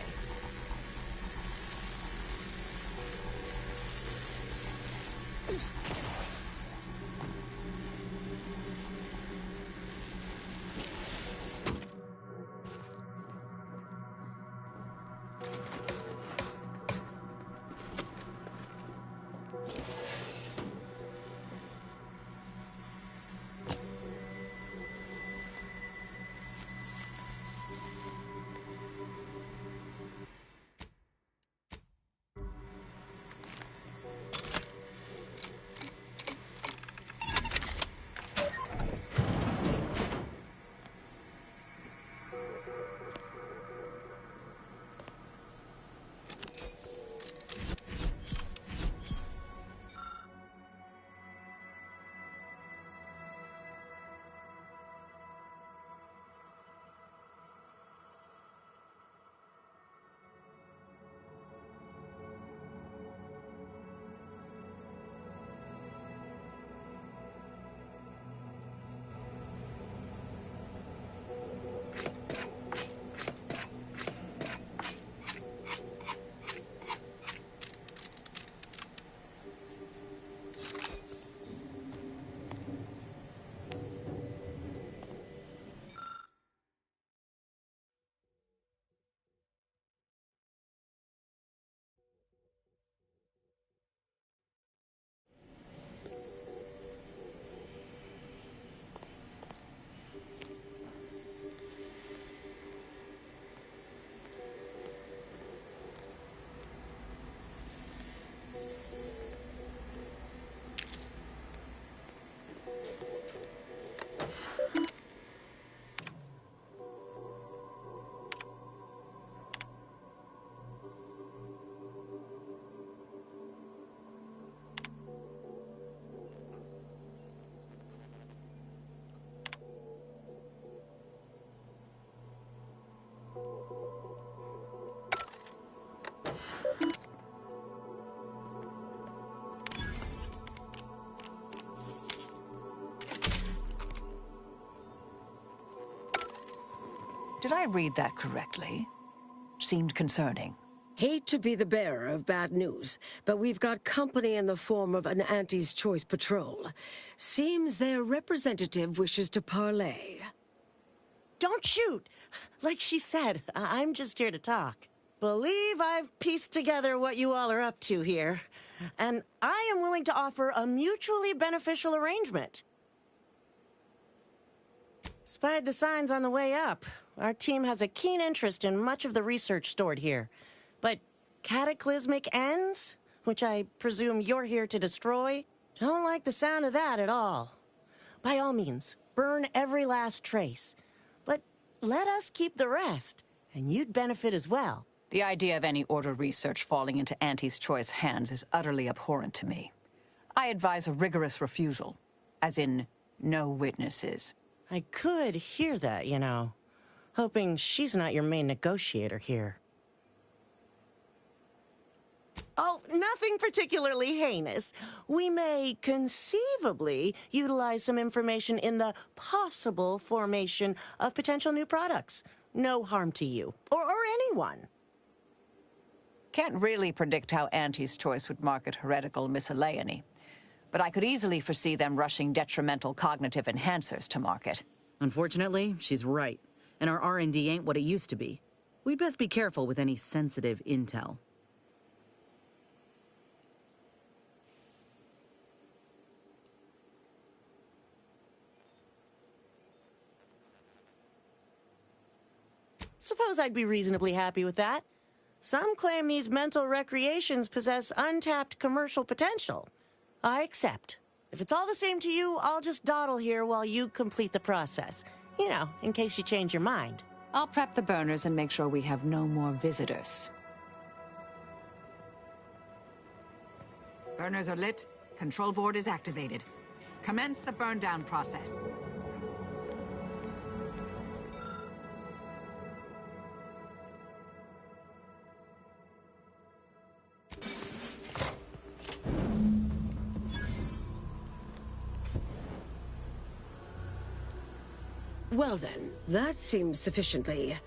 Did I read that correctly? Seemed concerning. Hate to be the bearer of bad news, but we've got company in the form of an Auntie's Choice patrol. Seems their representative wishes to parley. Don't shoot! Like she said, I'm just here to talk. Believe I've pieced together what you all are up to here. And I am willing to offer a mutually beneficial arrangement. Spied the signs on the way up. Our team has a keen interest in much of the research stored here. But cataclysmic ends, which I presume you're here to destroy, don't like the sound of that at all. By all means, burn every last trace. But let us keep the rest, and you'd benefit as well. The idea of any Order research falling into Auntie's Choice hands is utterly abhorrent to me. I advise a rigorous refusal, as in no witnesses. I could hear that, you know. Hoping she's not your main negotiator here. Oh, nothing particularly heinous. We may conceivably utilize some information in the possible formation of potential new products. No harm to you, or anyone. Can't really predict how Auntie's Choice would market heretical miscellany, but I could easily foresee them rushing detrimental cognitive enhancers to market. Unfortunately, she's right, and our R&D ain't what it used to be. We'd best be careful with any sensitive intel. Suppose I'd be reasonably happy with that. Some claim these mental recreations possess untapped commercial potential. I accept. If it's all the same to you, I'll just dawdle here while you complete the process. You know, in case you change your mind. I'll prep the burners and make sure we have no more visitors. Burners are lit. Control board is activated. Commence the burn down process. Well then, that seems sufficiently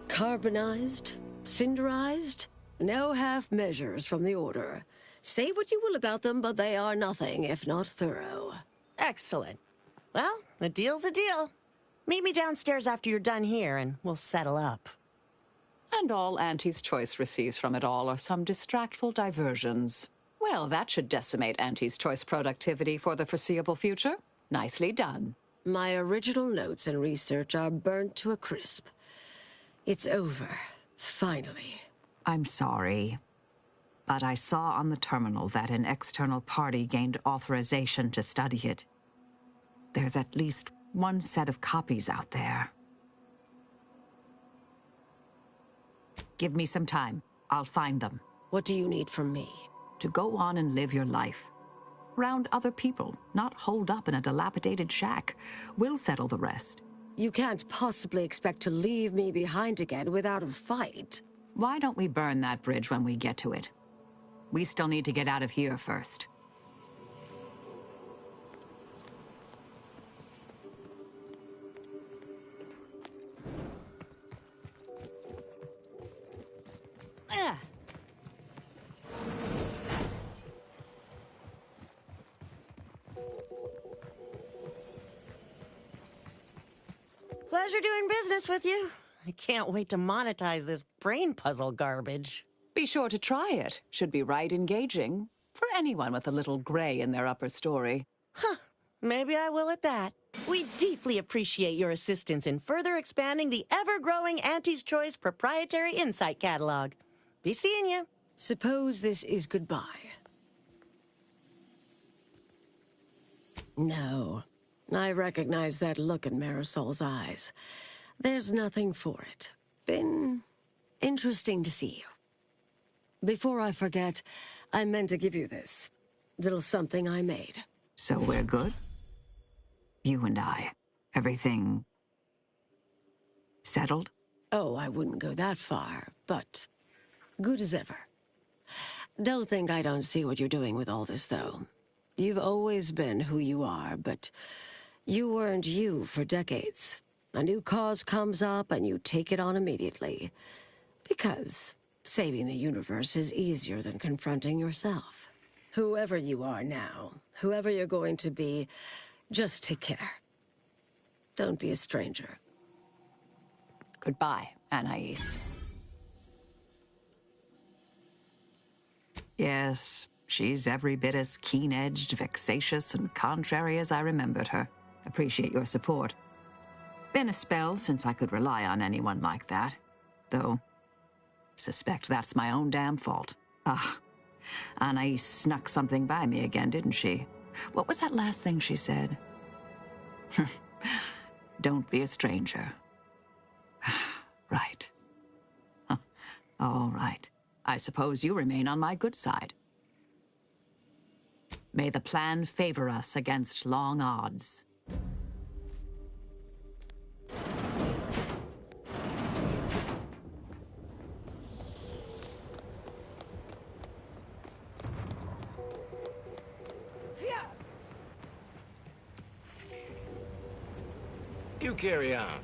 carbonized, cinderized. No half measures from the Order. Say what you will about them, but they are nothing if not thorough. Excellent. Well, a deal's a deal. Meet me downstairs after you're done here, and we'll settle up. And all Auntie's Choice receives from it all are some distractful diversions. Well, that should decimate Auntie's Choice productivity for the foreseeable future. Nicely done. My original notes and research are burnt to a crisp. It's over, finally. I'm sorry, but I saw on the terminal that an external party gained authorization to study it. There's at least one set of copies out there. Give me some time. I'll find them. What do you need from me? To go on and live your life. Round other people, not holed up in a dilapidated shack. We'll settle the rest. You can't possibly expect to leave me behind again without a fight. Why don't we burn that bridge when we get to it? We still need to get out of here first. Pleasure doing business with you. I can't wait to monetize this brain puzzle garbage. Be sure to try it. Should be right engaging. For anyone with a little gray in their upper story. Huh. Maybe I will at that. We deeply appreciate your assistance in further expanding the ever-growing Auntie's Choice proprietary insight catalog. Be seeing you. Suppose this is goodbye. No. I recognize that look in Marisol's eyes. There's nothing for it. Been interesting to see you. Before I forget, I meant to give you this. Little something I made. So we're good? You and I. Everything settled? Oh, I wouldn't go that far, but good as ever. Don't think I don't see what you're doing with all this, though. You've always been who you are, but you weren't you for decades. A new cause comes up and you take it on immediately. Because saving the universe is easier than confronting yourself. Whoever you are now, whoever you're going to be, just take care. Don't be a stranger. Goodbye, Anais. Yes, she's every bit as keen-edged, vexatious, and contrary as I remembered her. Appreciate your support. Been a spell since I could rely on anyone like that. Though, suspect that's my own damn fault. Ah, Anais snuck something by me again, didn't she? What was that last thing she said? Don't be a stranger. Right. Huh. All right. I suppose you remain on my good side. May the plan favor us against long odds. You carry on.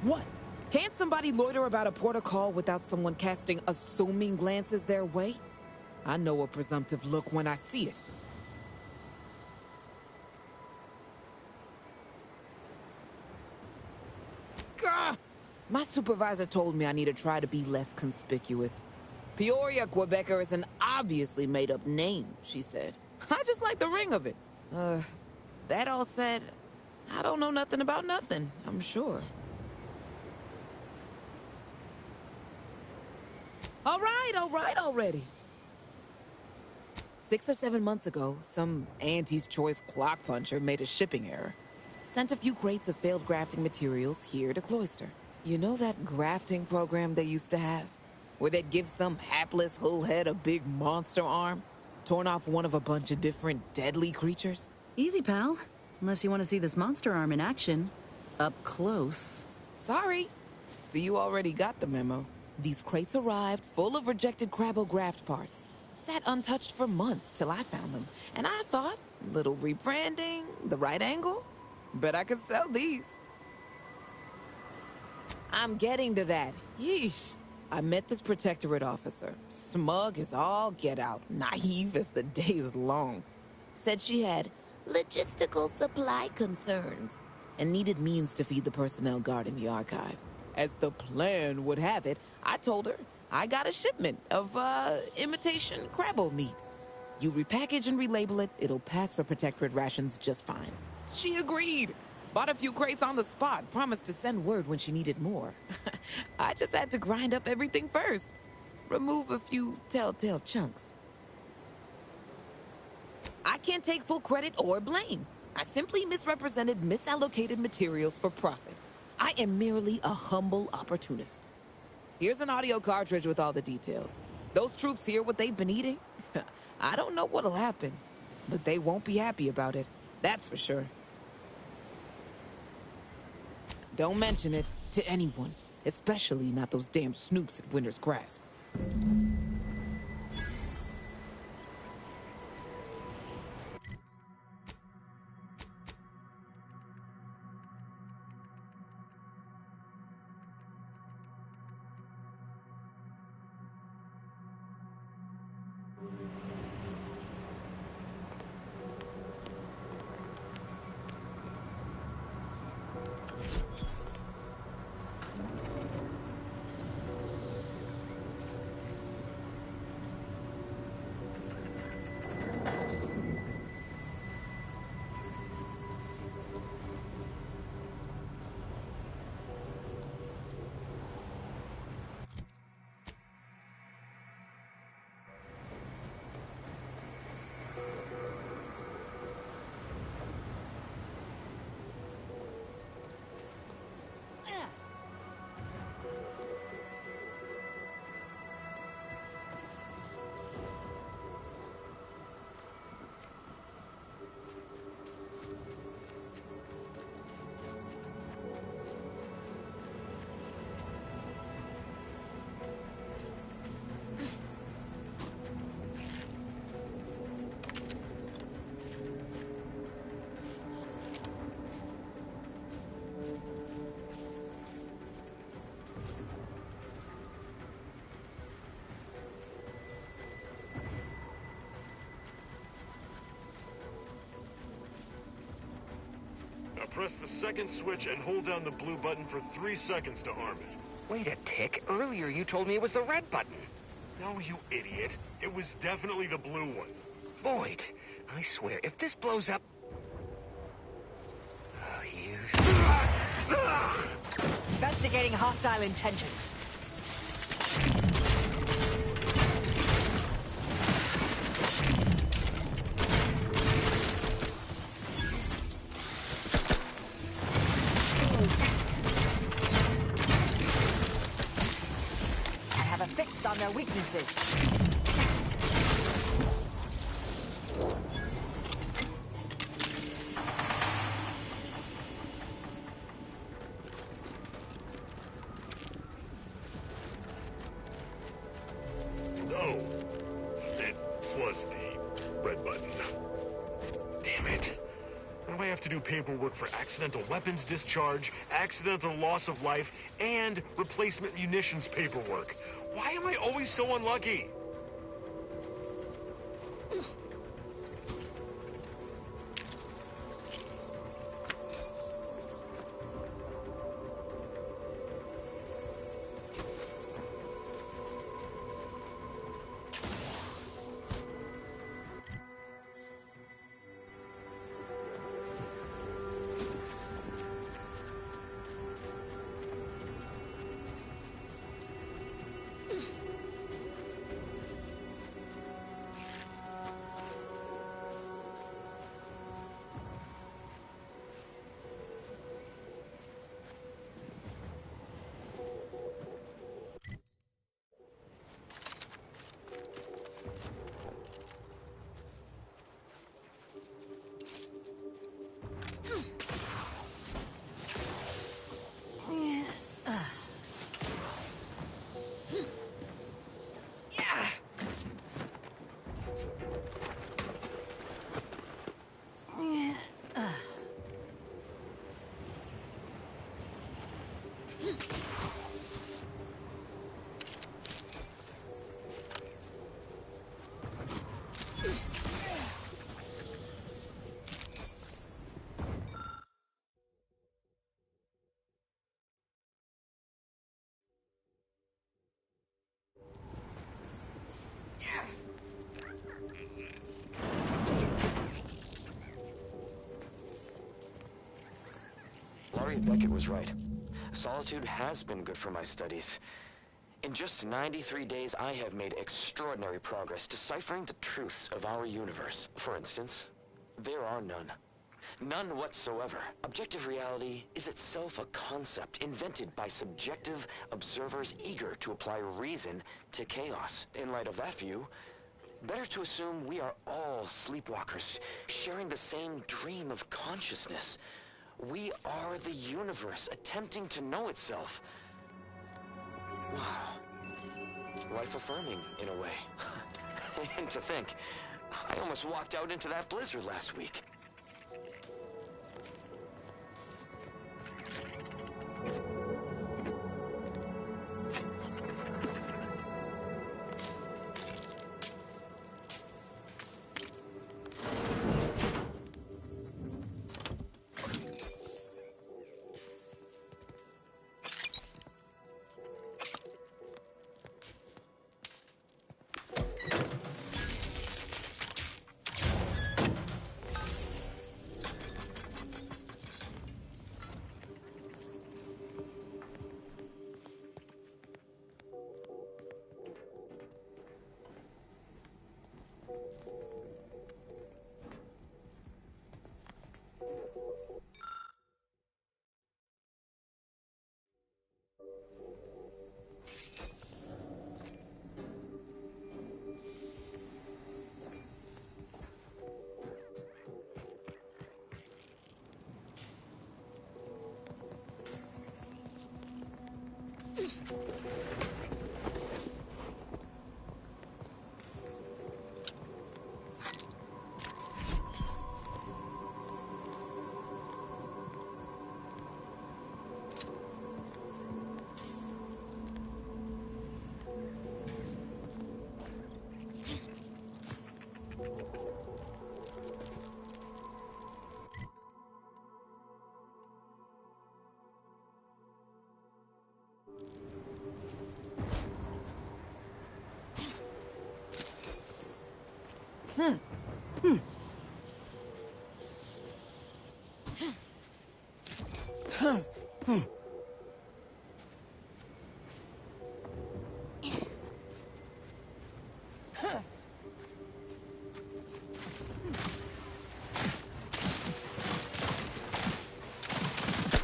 What? Can't somebody loiter about a protocol without someone casting assuming glances their way? I know a presumptive look when I see it. Gah! My supervisor told me I need to try to be less conspicuous. Peoria Quebecer is an obviously made-up name, she said. I just like the ring of it. That all said, I don't know nothing about nothing, I'm sure. All right already. 6 or 7 months ago, some Auntie's Choice clock puncher made a shipping error. Sent a few crates of failed grafting materials here to Cloister. You know that grafting program they used to have? Where they'd give some hapless hullhead a big monster arm, torn off one of a bunch of different deadly creatures? Easy, pal. Unless you want to see this monster arm in action. Up close. Sorry. See, you already got the memo. These crates arrived full of rejected Crabble graft parts. Sat untouched for months till I found them. And I thought, little rebranding, the right angle? Bet I could sell these. I'm getting to that. Yeesh. I met this protectorate officer. Smug as all get out, naive as the day is long. Said she had logistical supply concerns and needed means to feed the personnel guarding the archive. As the plan would have it, I told her I got a shipment of, imitation Crabble meat. You repackage and relabel it, it'll pass for protectorate rations just fine. She agreed. Bought a few crates on the spot, promised to send word when she needed more. I just had to grind up everything first. Remove a few telltale chunks. I can't take full credit or blame. I simply misrepresented misallocated materials for profit. I am merely a humble opportunist. Here's an audio cartridge with all the details. Those troops hear what they've been eating? I don't know what'll happen, but they won't be happy about it. That's for sure. Don't mention it to anyone, especially not those damn snoops at Winter's Grasp. Now press the second switch and hold down the blue button for 3 seconds to arm it. Wait a tick. Earlier you told me it was the red button. No, you idiot. It was definitely the blue one. Boyd, I swear, if this blows up... Oh, you... Investigating hostile intentions. I have a fix on their weaknesses. No. It was the red button. Damn it. Now I have to do paperwork for accidental weapons discharge, accidental loss of life, and replacement munitions paperwork. Why am I always so unlucky? afraid Beckett was right. Solitude has been good for my studies. In just 93 days, I have made extraordinary progress deciphering the truths of our universe. For instance, there are none. None whatsoever. Objective reality is itself a concept invented by subjective observers eager to apply reason to chaos. In light of that view, better to assume we are all sleepwalkers, sharing the same dream of consciousness. We are the universe attempting to know itself. Wow. Life-affirming, in a way. And to think, I almost walked out into that blizzard last week.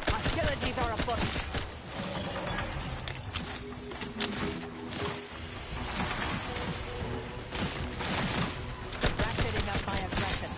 Hostilities are afoot. Ratcheting up my aggression.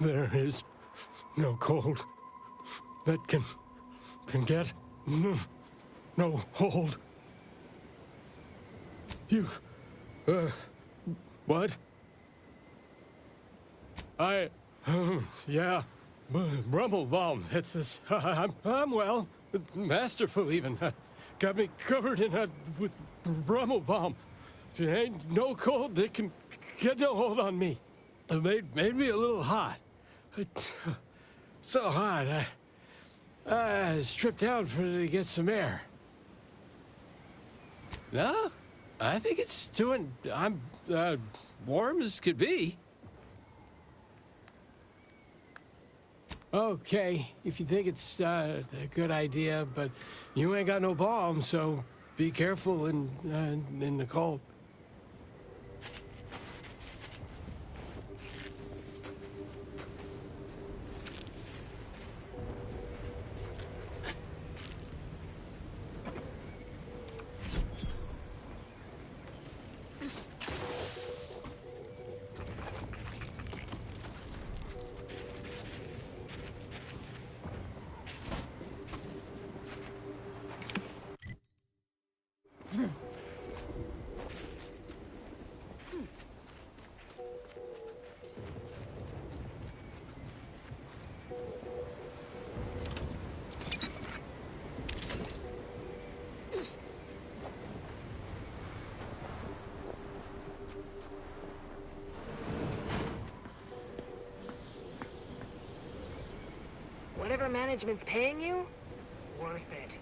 There is no cold that can get no hold. You, what? Yeah, Brumble Balm. It's this. I'm well, masterful even. Got me covered in with Brummel Balm. There ain't no cold that can get no hold on me. It made me a little hot. So hot, I stripped down to get some air. No, I think it's doing. I'm warm as could be. Okay, if you think it's a good idea, but you ain't got no balm, so be careful in the cold. Whatever management's paying you, worth it.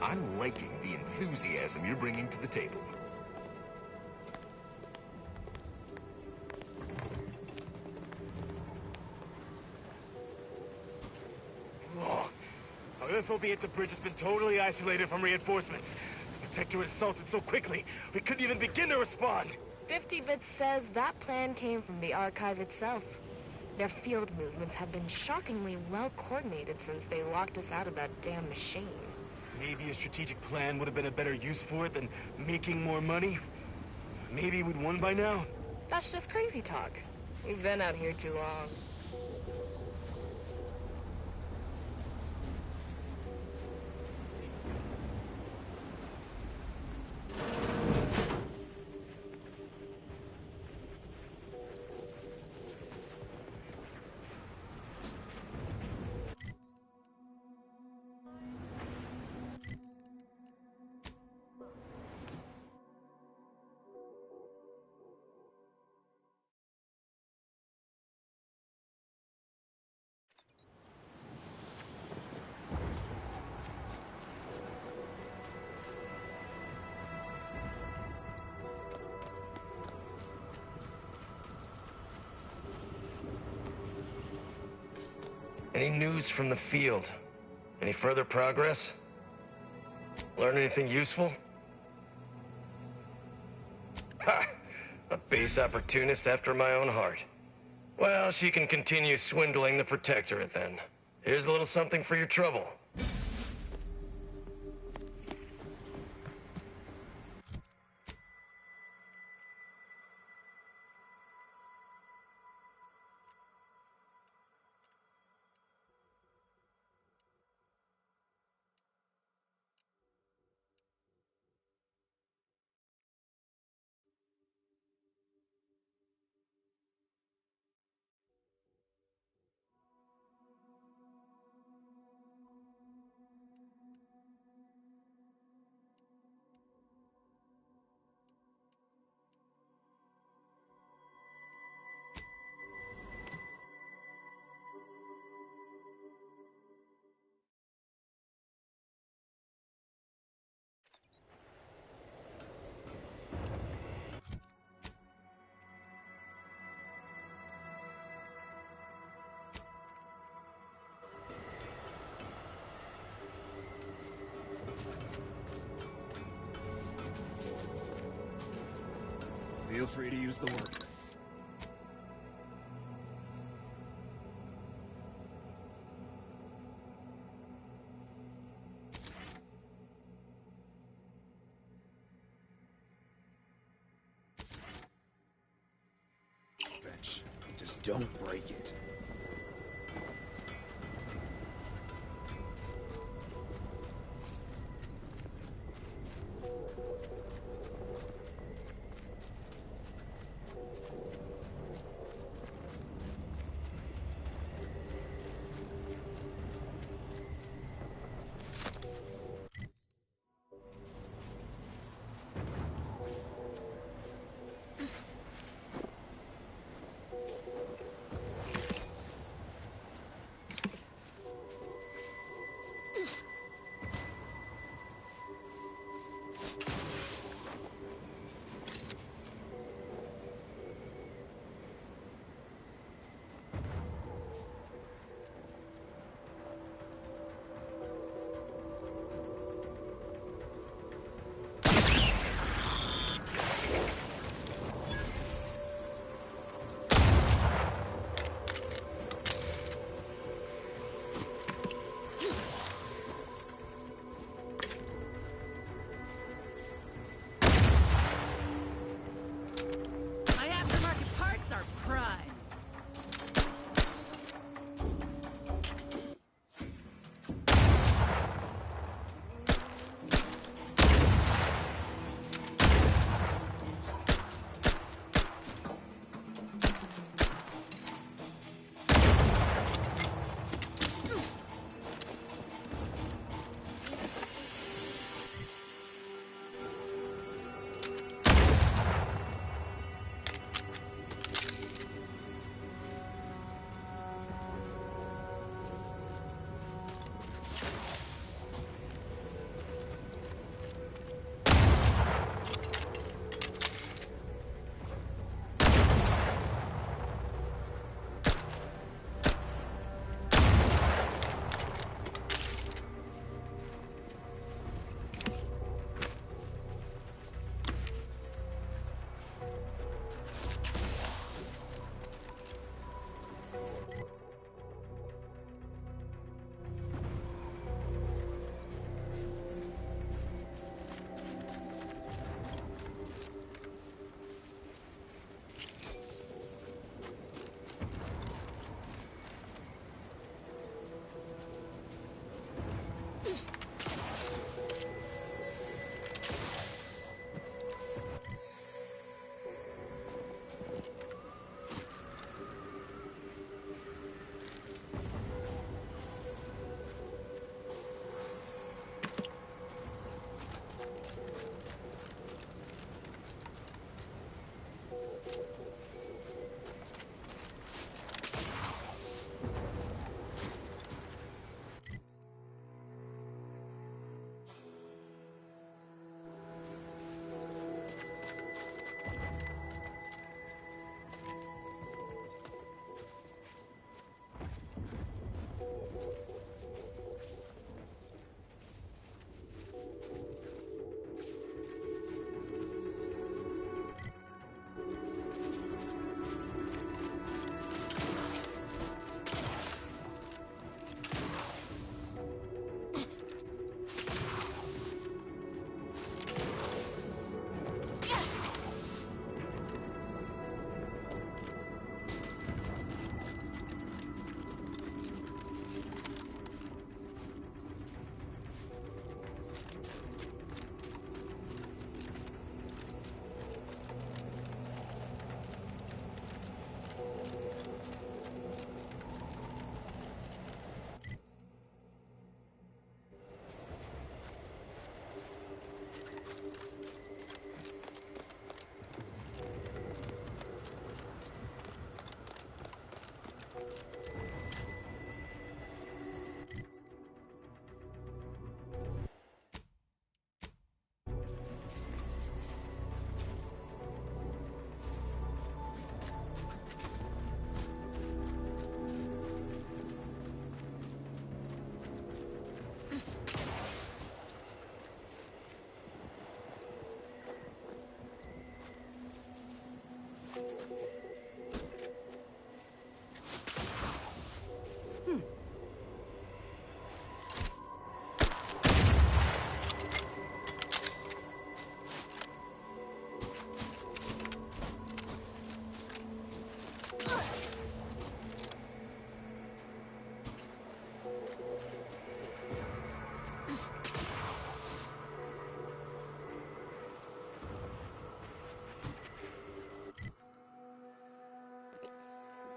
I'm liking the enthusiasm you're bringing to the table. Oh, our FOB at the bridge has been totally isolated from reinforcements. The Protectorate assaulted so quickly, we couldn't even begin to respond. 50-bit says that plan came from the Archive itself. Their field movements have been shockingly well coordinated since they locked us out of that damn machine. Maybe a strategic plan would have been a better use for it than making more money. Maybe we'd won by now. That's just crazy talk. We've been out here too long. Any news from the field? Any further progress? Learn anything useful? Ha! A base opportunist after my own heart. Well, she can continue swindling the Protectorate then. Here's a little something for your trouble. Feel free to use the word. Bench. Just don't break it.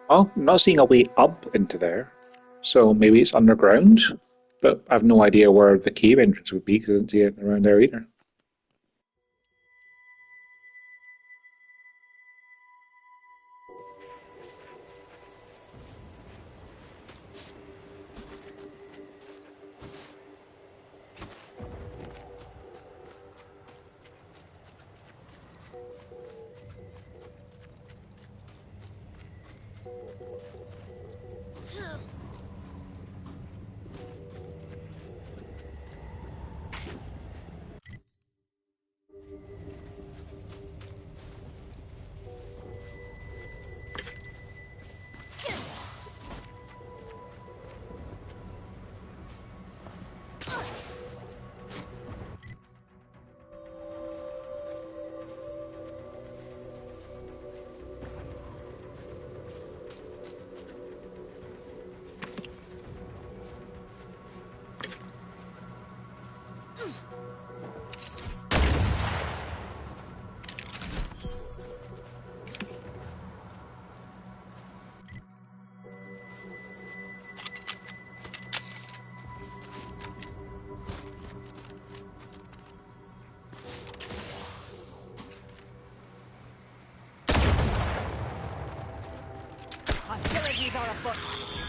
Well, I'm not seeing a way up into there, so maybe it's underground, but I've no idea where the cave entrance would be because I didn't see it around there either. Hostilities are afoot.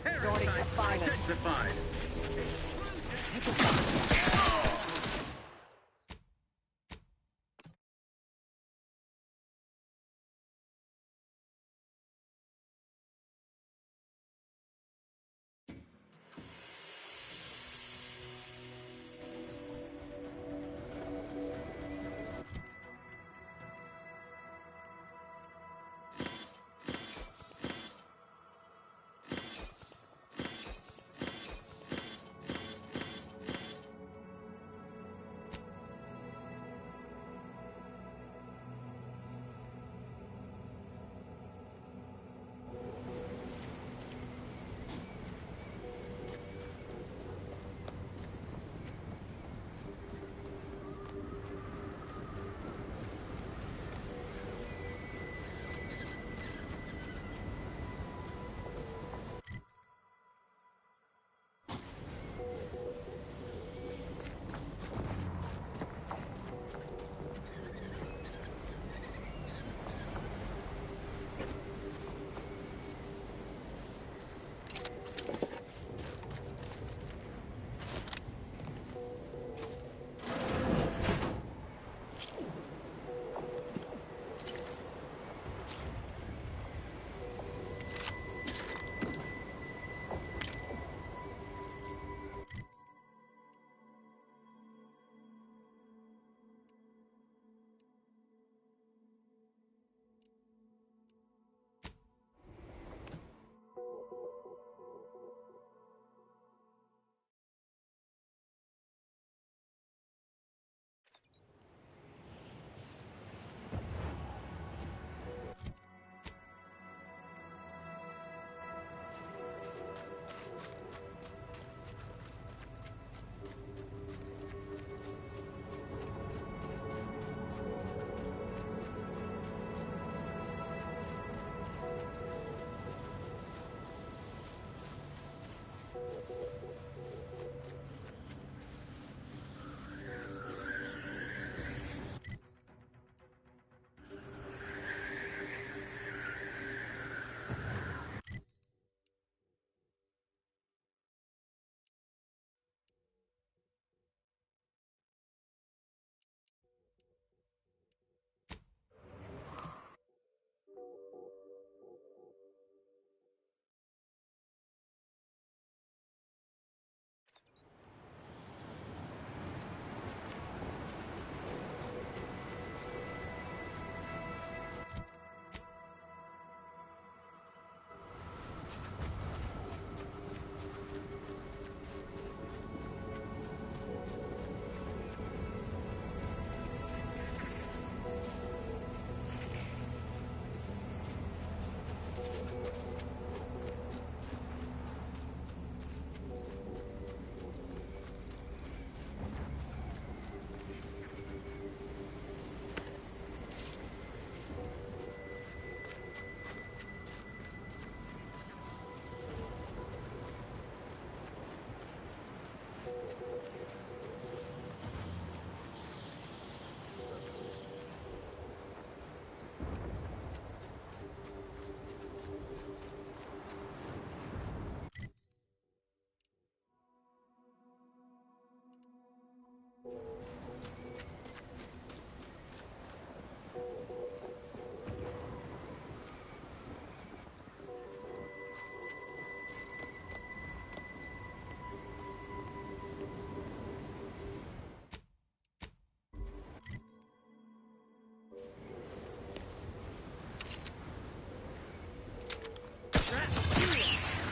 Resorting to violence.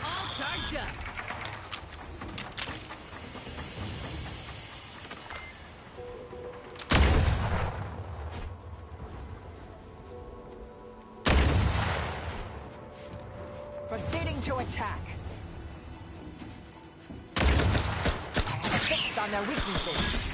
All charged up. Proceeding to attack. I have a fix on their weaknesses.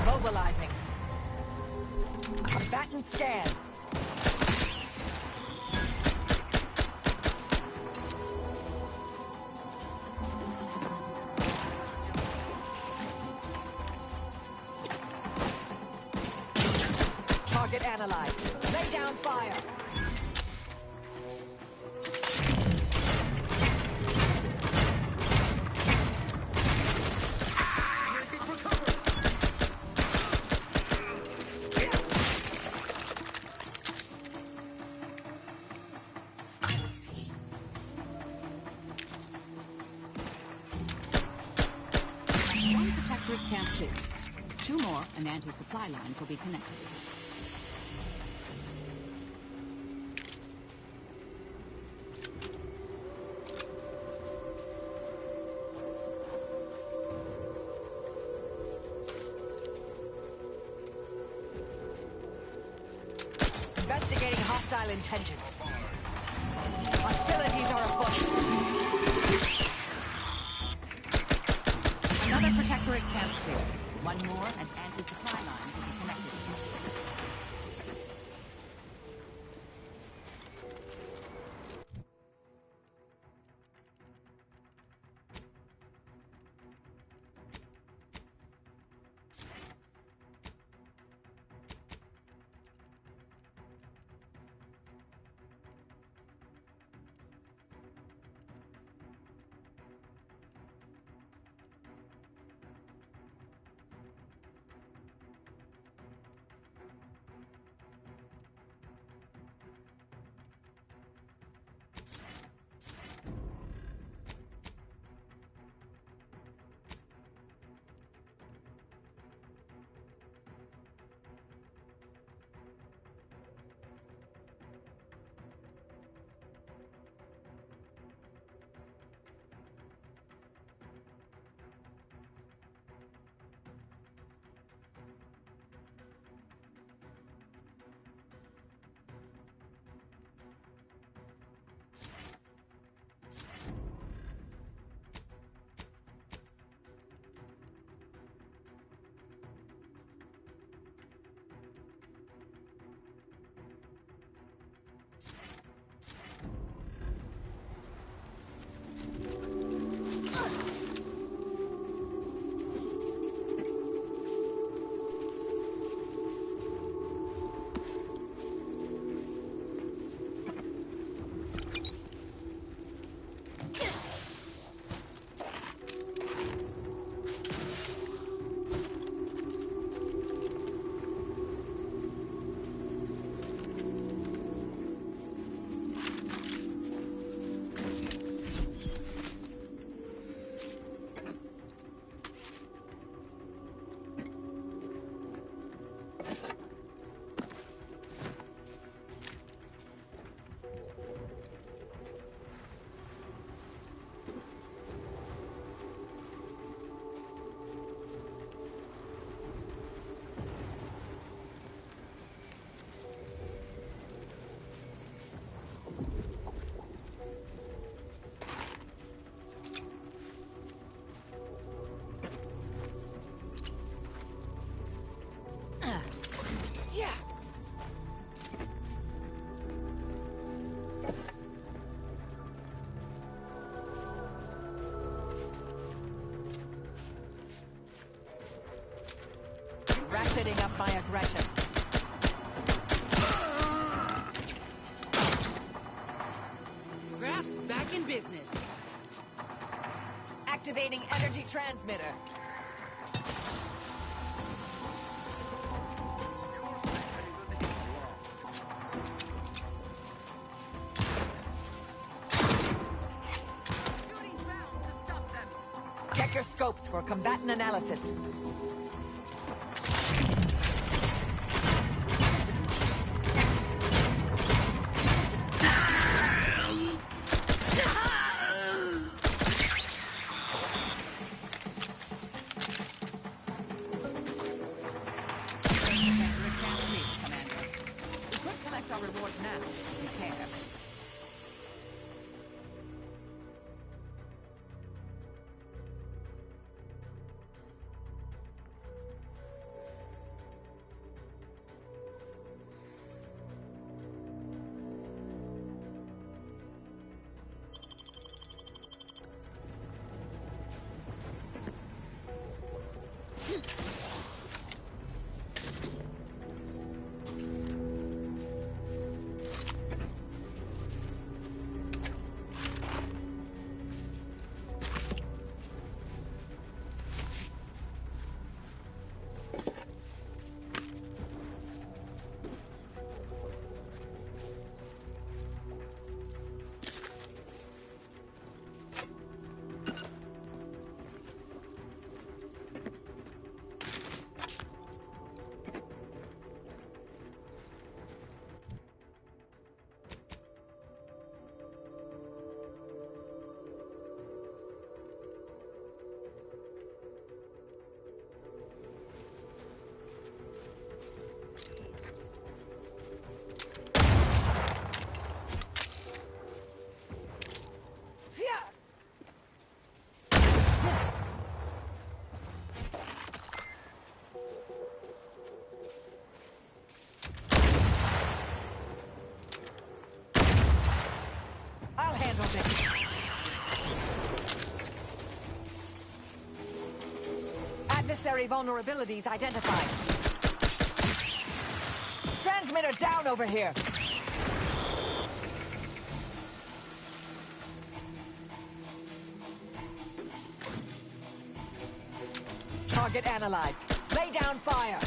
Mobilizing. Combatant scan. Target analyzed. Lay down fire. One protectorate camp clear. 2 more and anti-supply lines will be connected. Investigating hostile intentions. Hostilities are afoot. Another protectorate camp clear. 1 more and anti-supply lines will be connected. Ratcheting up my aggression. Graph's back in business. Activating energy transmitter. Check your scopes for combatant analysis. I'll handle this. Adversary vulnerabilities identified. Transmitter down over here. Target analyzed. Lay down fire.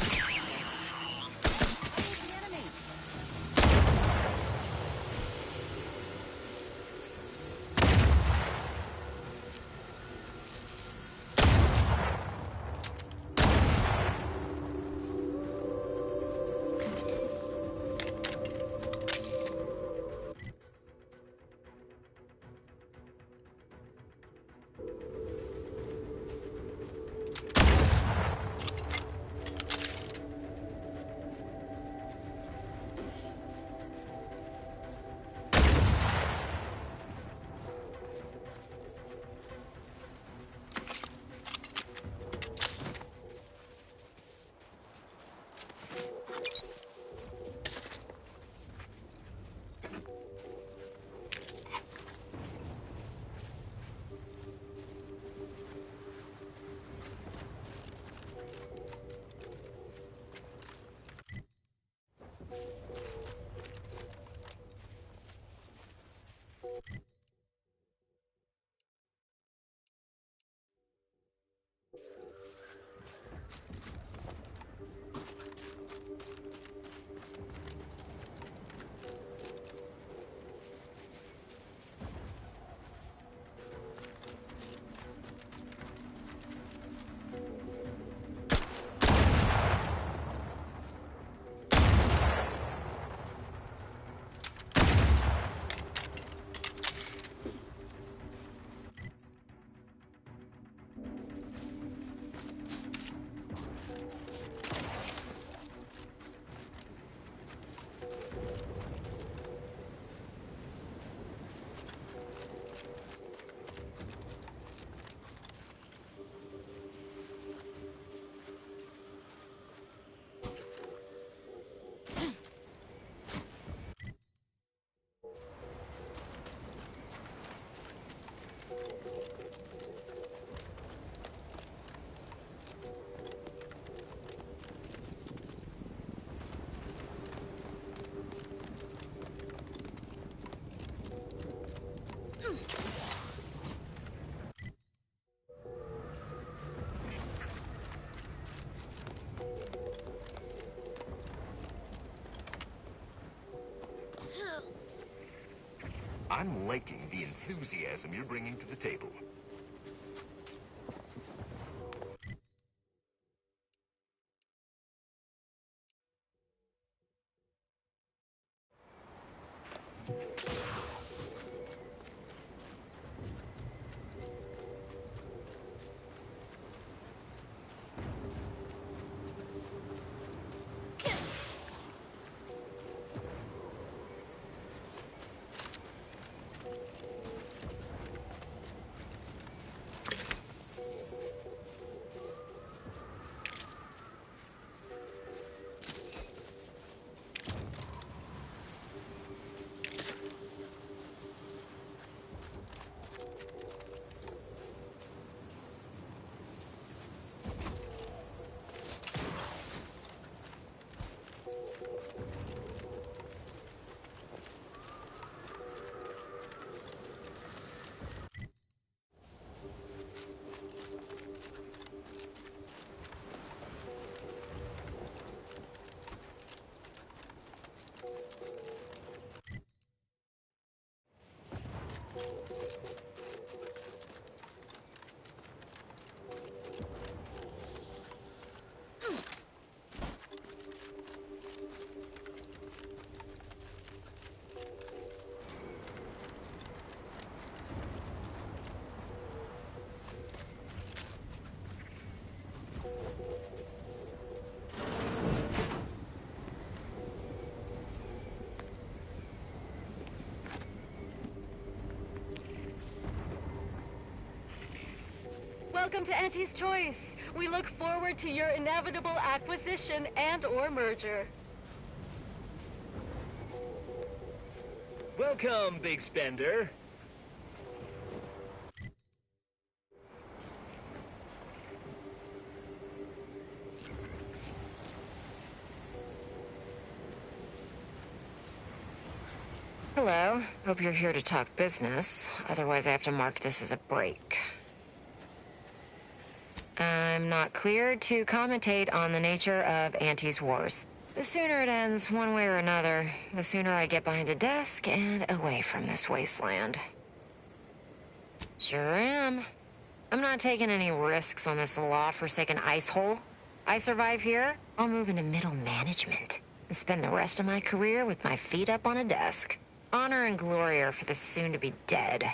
I'm liking the enthusiasm you're bringing to the table. Welcome to Auntie's Choice. We look forward to your inevitable acquisition and/or merger. Welcome, big spender. Hello. Hope you're here to talk business. Otherwise, I have to mark this as a break. I'm not cleared to commentate on the nature of Auntie's wars. The sooner it ends, one way or another, the sooner I get behind a desk and away from this wasteland. Sure am. I'm not taking any risks on this law-forsaken ice hole. I survive here, I'll move into middle management and spend the rest of my career with my feet up on a desk. Honor and glory are for the soon-to-be dead.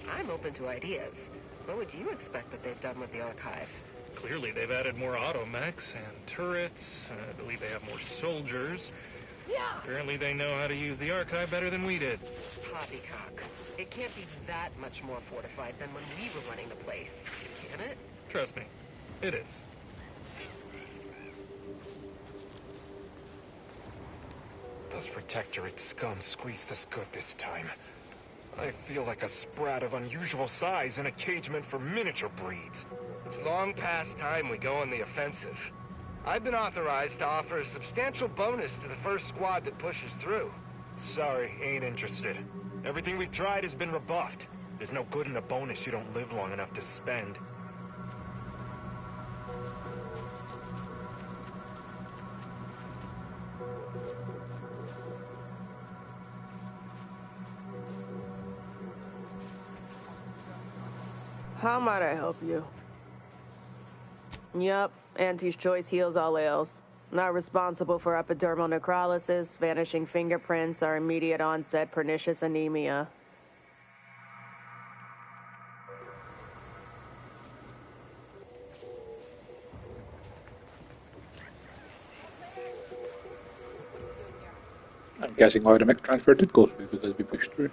I'm open to ideas. What would you expect that they've done with the archive? Clearly, they've added more automechs and turrets. I believe they have more soldiers. Yeah! Apparently, they know how to use the archive better than we did. Poppycock. It can't be that much more fortified than when we were running the place, can it? Trust me, it is. Those protectorate scum squeezed us good this time. I feel like a sprat of unusual size in a cage meant for miniature breeds. It's long past time we go on the offensive. I've been authorized to offer a substantial bonus to the first squad that pushes through. Sorry, ain't interested. Everything we've tried has been rebuffed. There's no good in a bonus you don't live long enough to spend. How might I help you? Yup, Auntie's Choice heals all ails. Not responsible for epidermal necrolysis, vanishing fingerprints, or immediate onset pernicious anemia. I'm guessing our mech transfer did go through because we pushed through.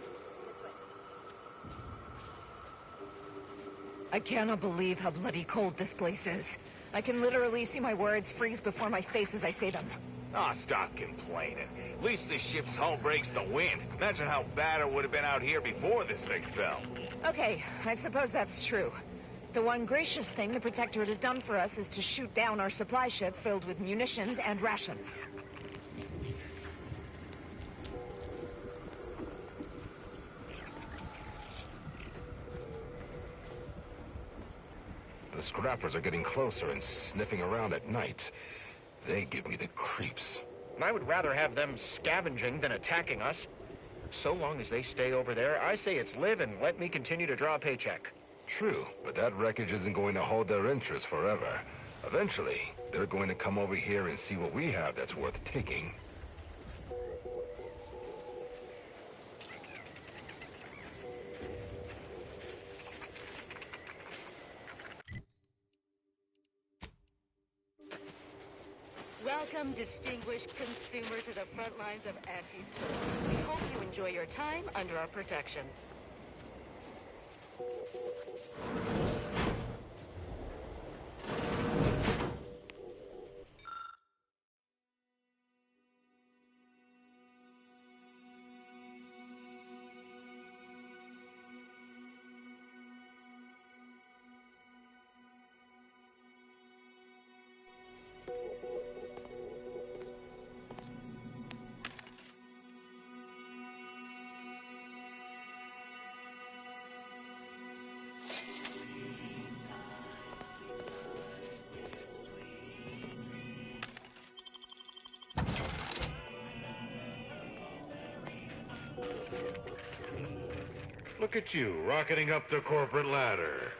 I cannot believe how bloody cold this place is. I can literally see my words freeze before my face as I say them. Ah, stop complaining. At least this ship's hull breaks the wind. Imagine how bad it would have been out here before this thing fell. Okay, I suppose that's true. The one gracious thing the Protectorate has done for us is to shoot down our supply ship filled with munitions and rations. The scrappers are getting closer and sniffing around at night. They give me the creeps. I would rather have them scavenging than attacking us. So long as they stay over there, I say it's live and let me continue to draw a paycheck. True, but that wreckage isn't going to hold their interest forever. Eventually, they're going to come over here and see what we have that's worth taking. Welcome, distinguished consumer, to the front lines of Auntie's Toast. We hope you enjoy your time under our protection. Look at you, rocketing up the corporate ladder.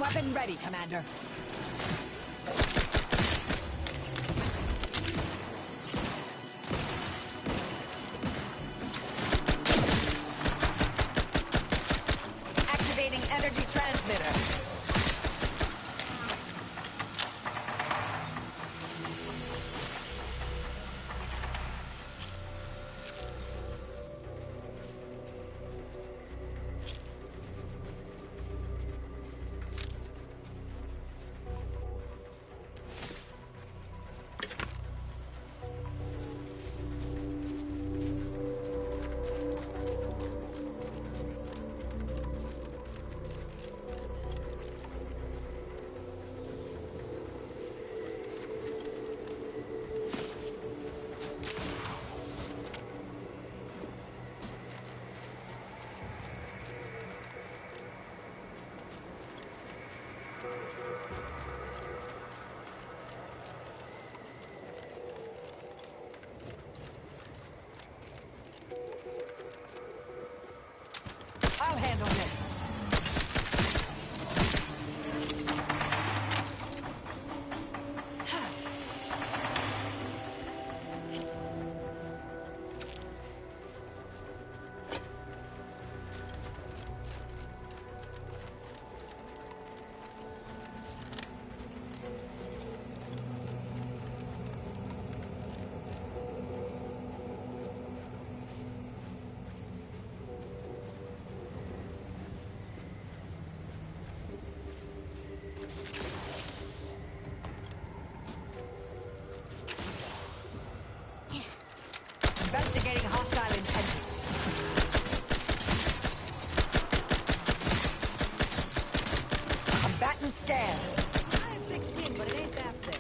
Weapon ready, Commander. Activating energy transmitter. I'll handle this. Investigating hostile intentions. Combatant scan. I have thick skin, but it ain't that thick.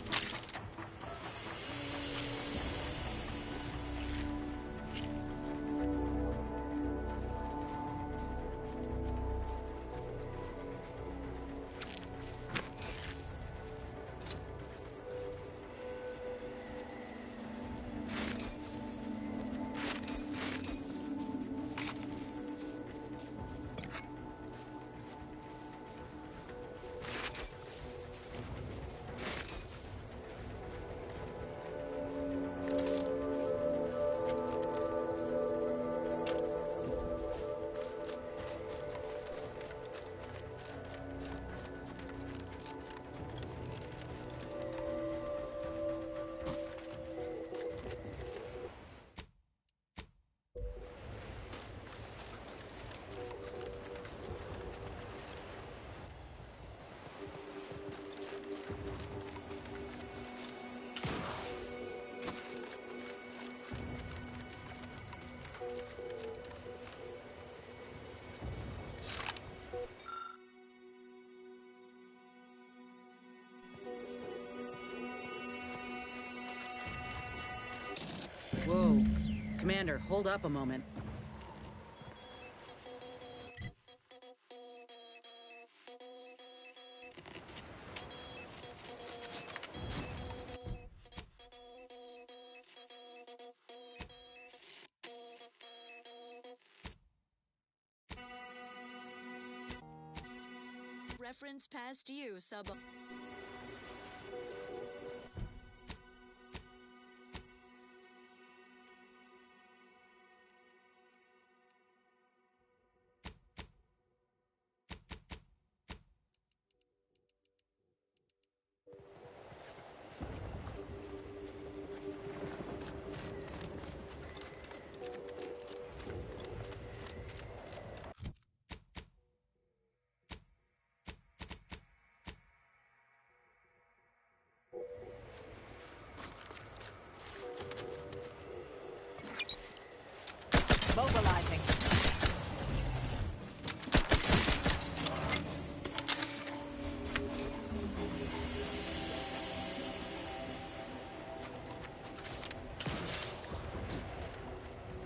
Whoa. Commander, hold up a moment. Reference past you, sub. Mobilizing.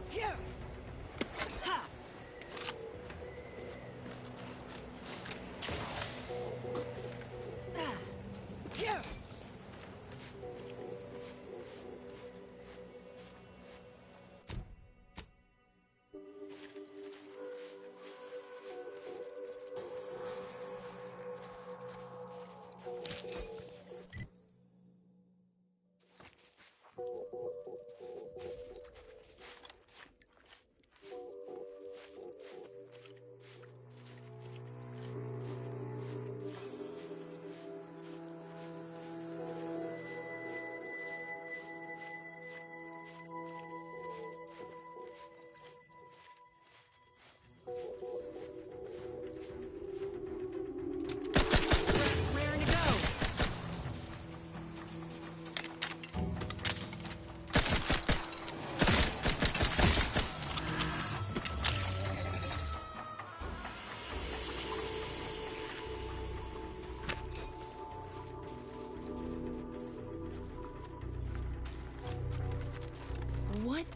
Here. Ha. Here.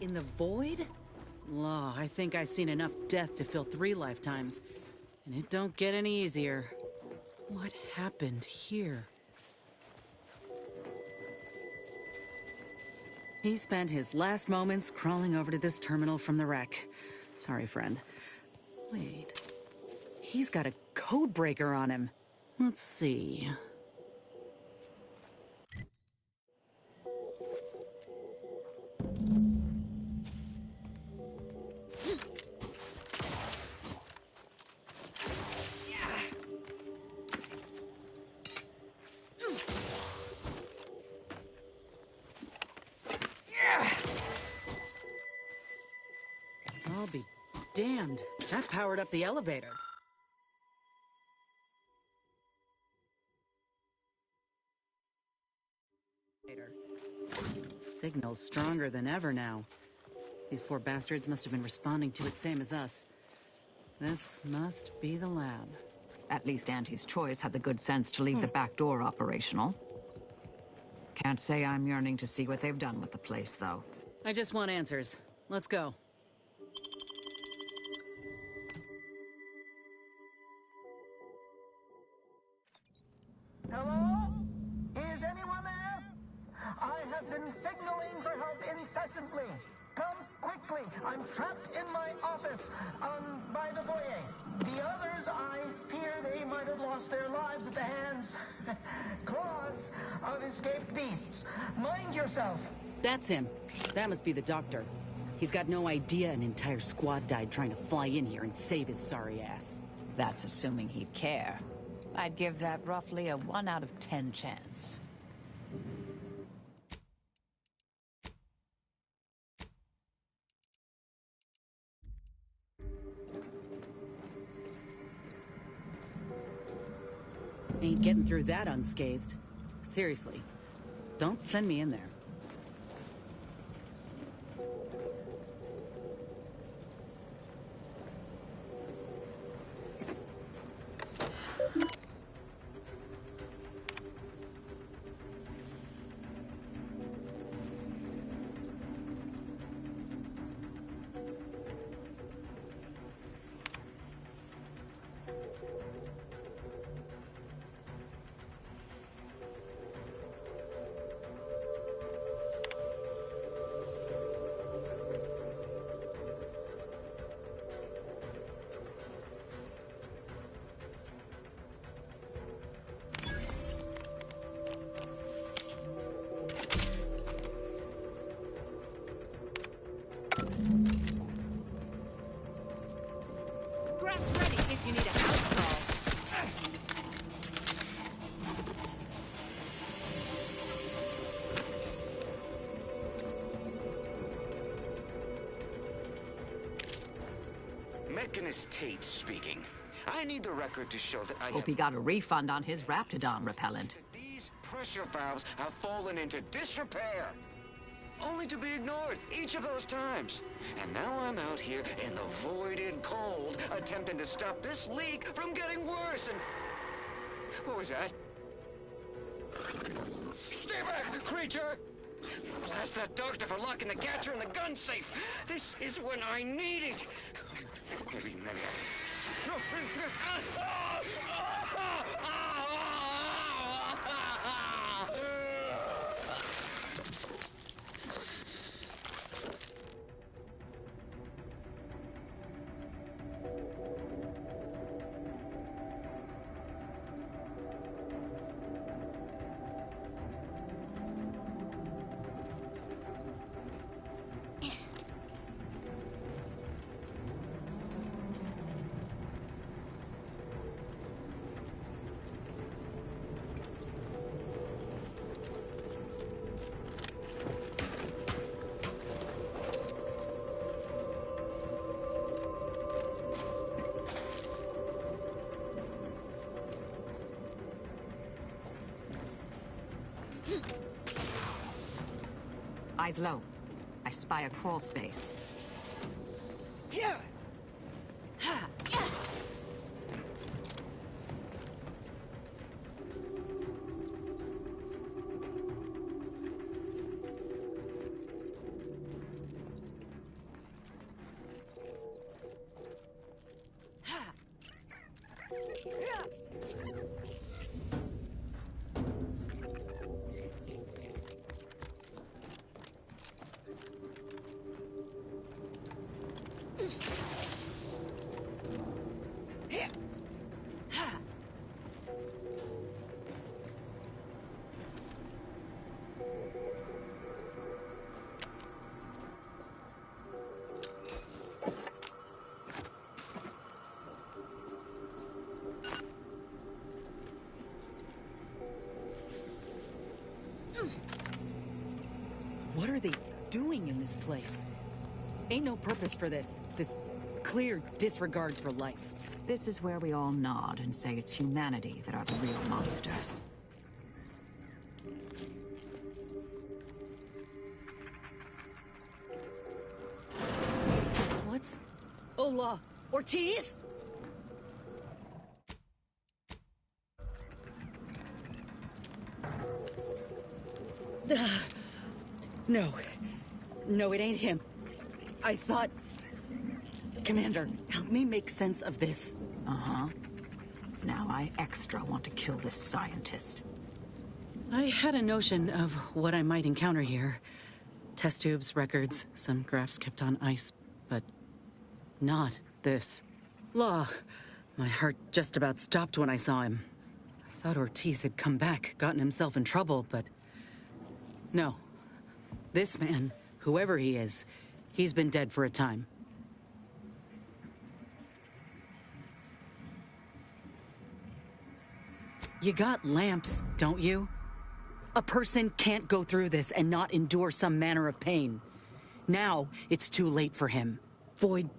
in the void? Law, I think I seen enough death to fill 3 lifetimes. And it don't get any easier. What happened here? He spent his last moments crawling over to this terminal from the wreck. Sorry, friend. Wait. He's got a code breaker on him. Let's see. I'll be damned. That powered up the elevator. Signal's stronger than ever now. These poor bastards must have been responding to it same as us. This must be the lab. At least Auntie's Choice had the good sense to leave the back door operational. Can't say I'm yearning to see what they've done with the place, though. I just want answers. Let's go. Hello? Is anyone there? I have been signaling for help incessantly. Come quickly. I'm trapped in my office, by the foyer. The others, I fear they might have lost their lives at the hands, claws of escaped beasts. Mind yourself. That's him. That must be the doctor. He's got no idea an entire squad died trying to fly in here and save his sorry ass. That's assuming he'd care. I'd give that roughly a 1 out of 10 chance. Ain't getting through that unscathed. Seriously, don't send me in there. Graph's ready if you need a house call. Mechanist Tate speaking. I need the record to show that I Hope he got a refund on his Raptidon repellent. These pressure valves have fallen into disrepair. Only to be ignored each of those times. And now I'm out here in the voided cold, attempting to stop this leak from getting worse and... What was that? Stay back, creature! Blast that doctor for locking the catcher in the gun safe! This is when I need it! Maybe Eyes low. I spy a crawl space. What are they doing in this place? Ain't no purpose for this. This clear disregard for life. This is where we all nod and say it's humanity that are the real monsters. What's... Hola, Ortiz? No. No, it ain't him. I thought... Commander, help me make sense of this. Uh-huh. Now I extra want to kill this scientist. I had a notion of what I might encounter here. Test tubes, records, some graphs kept on ice, but not this. Law. My heart just about stopped when I saw him. I thought Ortiz had come back, gotten himself in trouble, but... No. This man, whoever he is, he's been dead for a time. You got lamps, don't you? A person can't go through this and not endure some manner of pain. Now, it's too late for him. Void,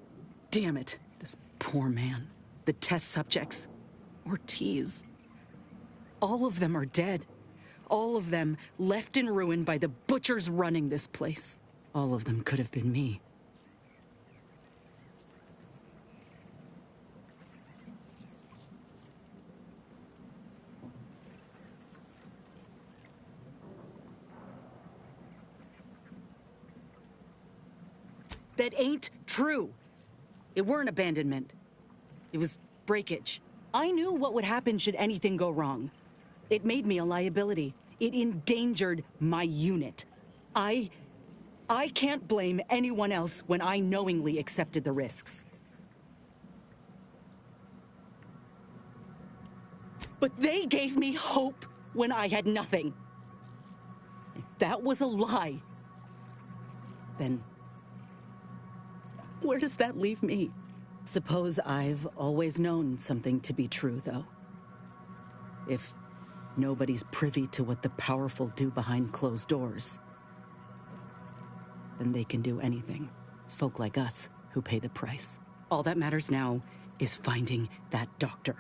damn it. This poor man. The test subjects. Ortiz. All of them are dead. All of them left in ruin by the butchers running this place. All of them could have been me. That ain't true. It weren't abandonment. It was breakage. I knew what would happen should anything go wrong. It made me a liability. It endangered my unit. I can't blame anyone else when I knowingly accepted the risks. But they gave me hope when I had nothing. If that was a lie, then where does that leave me? Suppose I've always known something to be true, though. If nobody's privy to what the powerful do behind closed doors, then they can do anything. It's folk like us who pay the price. All that matters now is finding that doctor.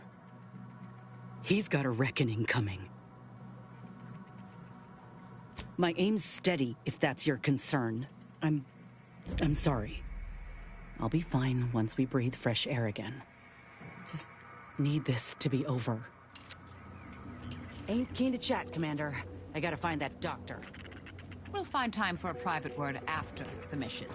He's got a reckoning coming. My aim's steady, if that's your concern. I'm sorry. I'll be fine once we breathe fresh air again. Just need this to be over. Ain't keen to chat, Commander. I gotta find that doctor. We'll find time for a private word after the mission.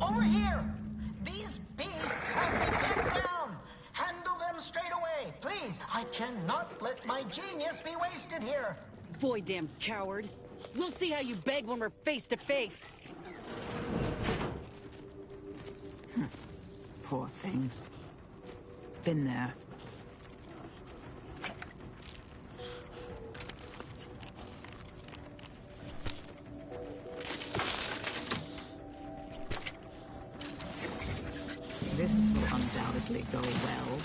Over here! These beasts have me pinned down! Handle them straight away, please! I cannot let my genius be wasted here! Void, damn coward. We'll see how you beg when we're face to face. Poor things. Been there. This will undoubtedly go well.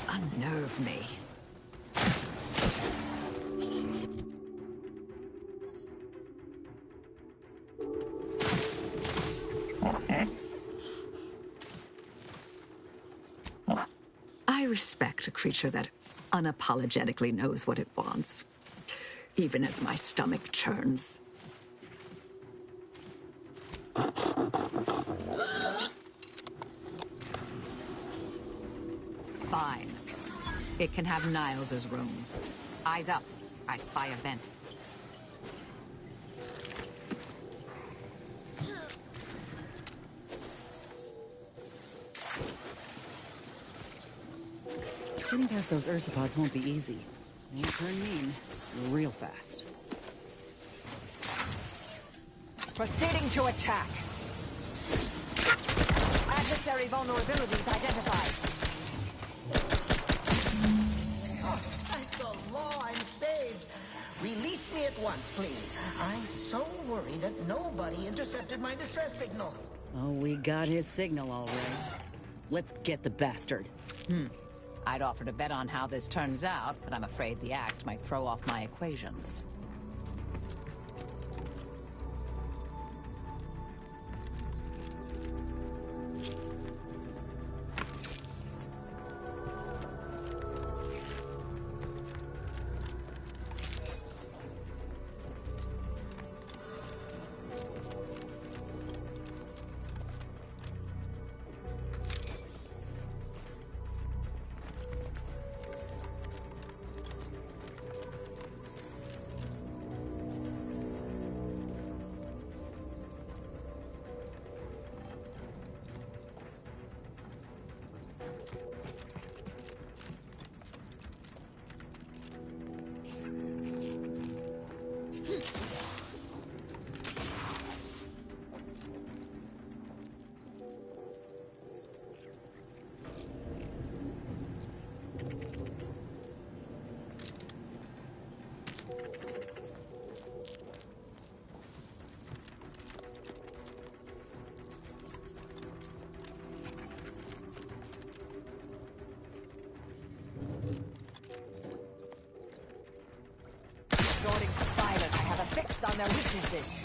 Unnerve me. I respect a creature that unapologetically knows what it wants, even as my stomach churns. Fine. It can have Niles's room. Eyes up. I spy a vent. Getting past those ursopods won't be easy. They'll turn mean real fast. Proceeding to attack. Adversary vulnerabilities identified. Oh, thank the law, I'm saved. Release me at once, please. I so worry that nobody intercepted my distress signal. Oh, we got his signal all right. Let's get the bastard. I'd offer to bet on how this turns out, but I'm afraid the act might throw off my equations. According to Violet, I have a fix on their weaknesses.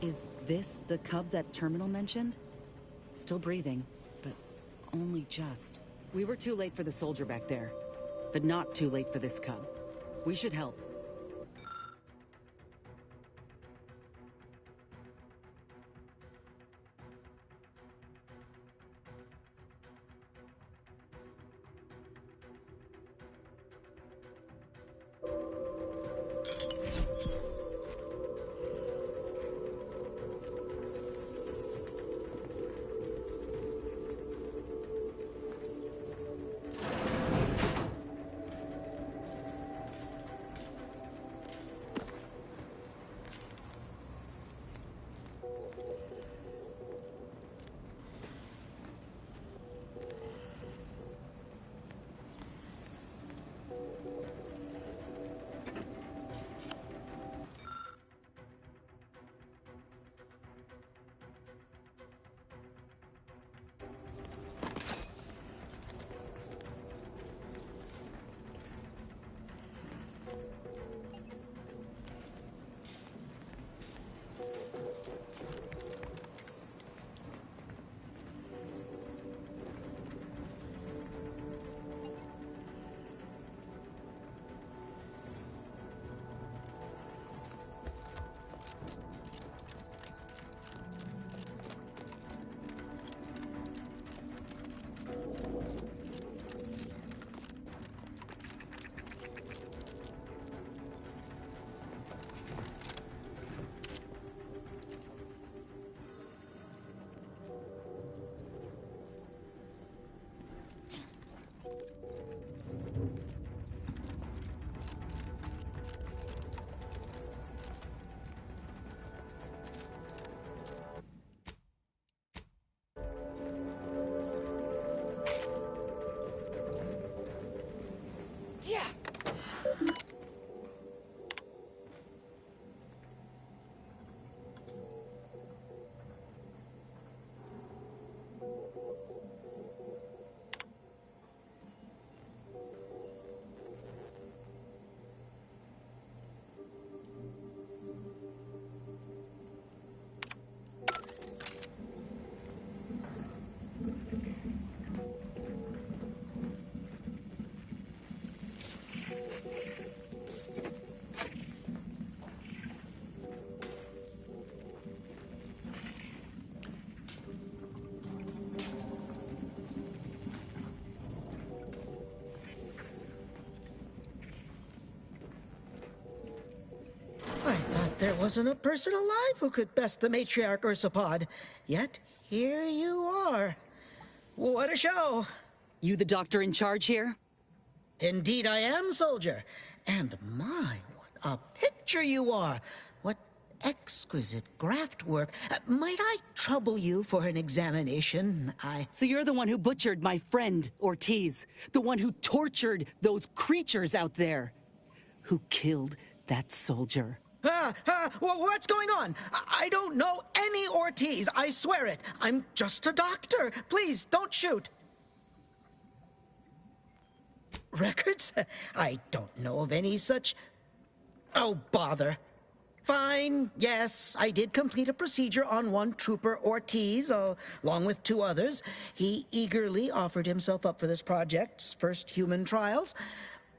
Is this the cub that Terminal mentioned? Still breathing, but only just. We were too late for the soldier back there, but not too late for this cub. We should help. I thought there wasn't a person alive who could best the matriarch Ursapod. Yet, here you are. What a show! You the doctor in charge here? Indeed I am, soldier. And my, what a picture you are! What exquisite graft work. Might I trouble you for an examination? So you're the one who butchered my friend, Ortiz. The one who tortured those creatures out there. Who killed that soldier. What's going on? I don't know any Ortiz, I swear it. I'm just a doctor. Please, don't shoot. Records? I don't know of any such... Oh, bother. Fine, yes, I did complete a procedure on one Trooper Ortiz, along with 2 others. He eagerly offered himself up for this project's first human trials.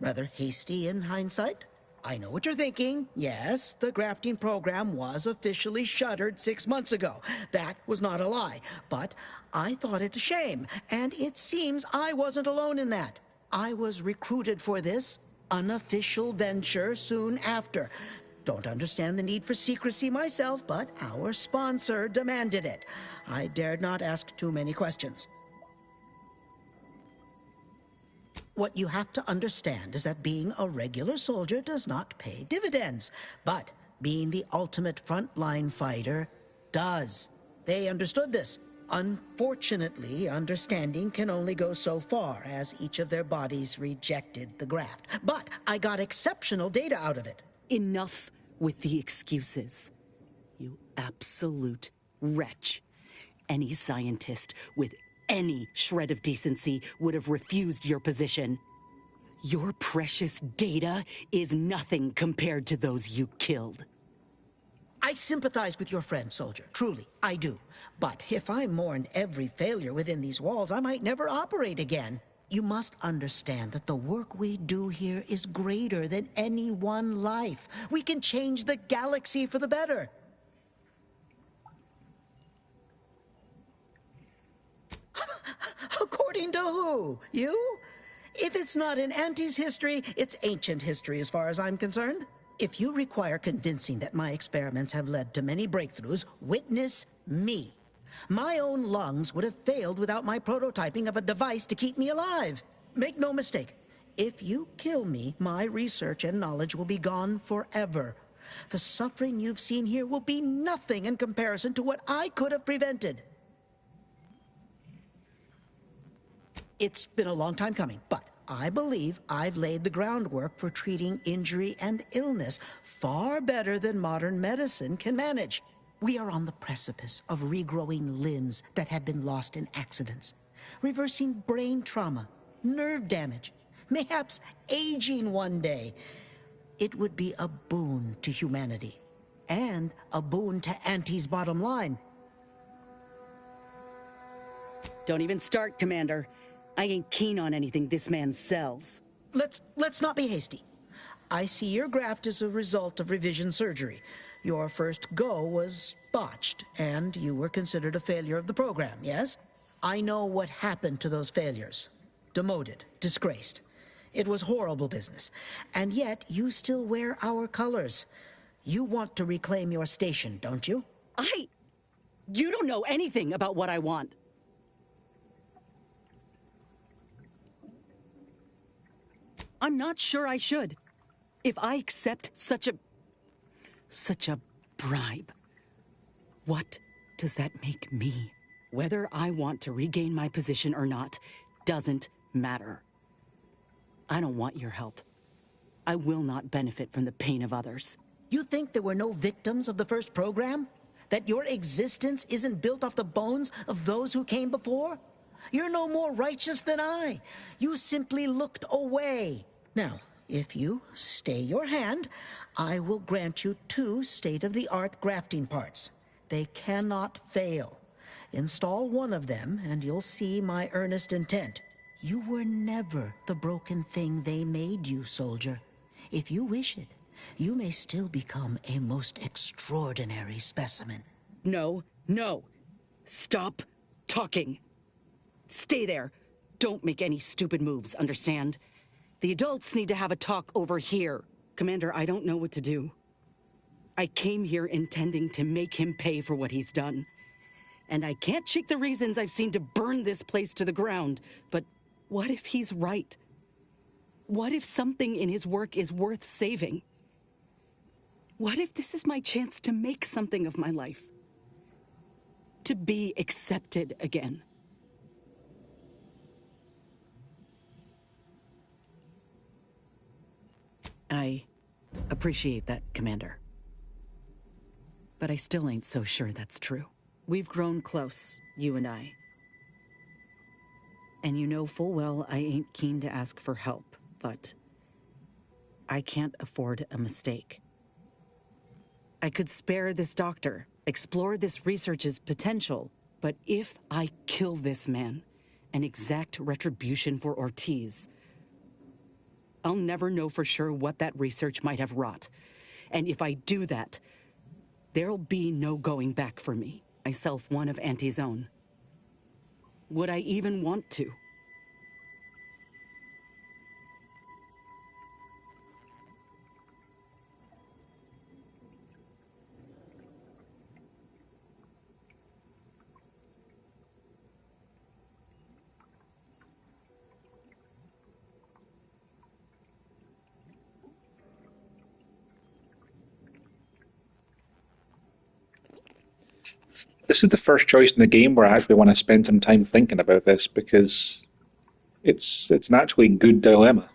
Rather hasty in hindsight. I know what you're thinking. Yes, the grafting program was officially shuttered 6 months ago. That was not a lie. But I thought it a shame, and it seems I wasn't alone in that. I was recruited for this unofficial venture soon after. Don't understand the need for secrecy myself, but our sponsor demanded it. I dared not ask too many questions. What you have to understand is that being a regular soldier does not pay dividends, but being the ultimate frontline fighter does. They understood this. Unfortunately, understanding can only go so far, as each of their bodies rejected the graft. But I got exceptional data out of it. Enough with the excuses. You absolute wretch. Any scientist with any shred of decency would have refused your position. Your precious data is nothing compared to those you killed. I sympathize with your friend, soldier. Truly, I do. But if I mourned every failure within these walls, I might never operate again. You must understand that the work we do here is greater than any one life. We can change the galaxy for the better. According to who? You? If it's not in Auntie's history, it's ancient history as far as I'm concerned. If you require convincing that my experiments have led to many breakthroughs, witness me. My own lungs would have failed without my prototyping of a device to keep me alive. Make no mistake, if you kill me, my research and knowledge will be gone forever. The suffering you've seen here will be nothing in comparison to what I could have prevented. It's been a long time coming, but I believe I've laid the groundwork for treating injury and illness far better than modern medicine can manage. We are on the precipice of regrowing limbs that had been lost in accidents, reversing brain trauma, nerve damage, mayhaps aging one day. It would be a boon to humanity, and a boon to Auntie's bottom line. Don't even start, Commander. I ain't keen on anything this man sells. Let's not be hasty. I see your graft is a result of revision surgery. Your first go was botched, and you were considered a failure of the program, yes? I know what happened to those failures. Demoted, disgraced. It was horrible business. And yet, you still wear our colors. You want to reclaim your station, don't you? You don't know anything about what I want. I'm not sure I should. If I accept such a bribe, what does that make me? Whether I want to regain my position or not doesn't matter. I don't want your help. I will not benefit from the pain of others. You think there were no victims of the first program? That your existence isn't built off the bones of those who came before? You're no more righteous than I. You simply looked away. Now, if you stay your hand, I will grant you 2 state-of-the-art grafting parts. They cannot fail. Install one of them, and you'll see my earnest intent. You were never the broken thing they made you, soldier. If you wish it, you may still become a most extraordinary specimen. No, no. Stop talking. Stay there. Don't make any stupid moves, understand? The adults need to have a talk over here. Commander, I don't know what to do. I came here intending to make him pay for what he's done. And I can't shake the reasons I've seen to burn this place to the ground. But what if he's right? What if something in his work is worth saving? What if this is my chance to make something of my life? To be accepted again? I appreciate that, Commander. But I still ain't so sure that's true. We've grown close, you and I. And you know full well I ain't keen to ask for help, but I can't afford a mistake. I could spare this doctor, explore this research's potential, but if I kill this man and exact retribution for Ortiz, I'll never know for sure what that research might have wrought. And if I do that, there'll be no going back for me, myself one of Auntie's own. Would I even want to? This is the first choice in the game where I actually want to spend some time thinking about this, because it's an actually good dilemma.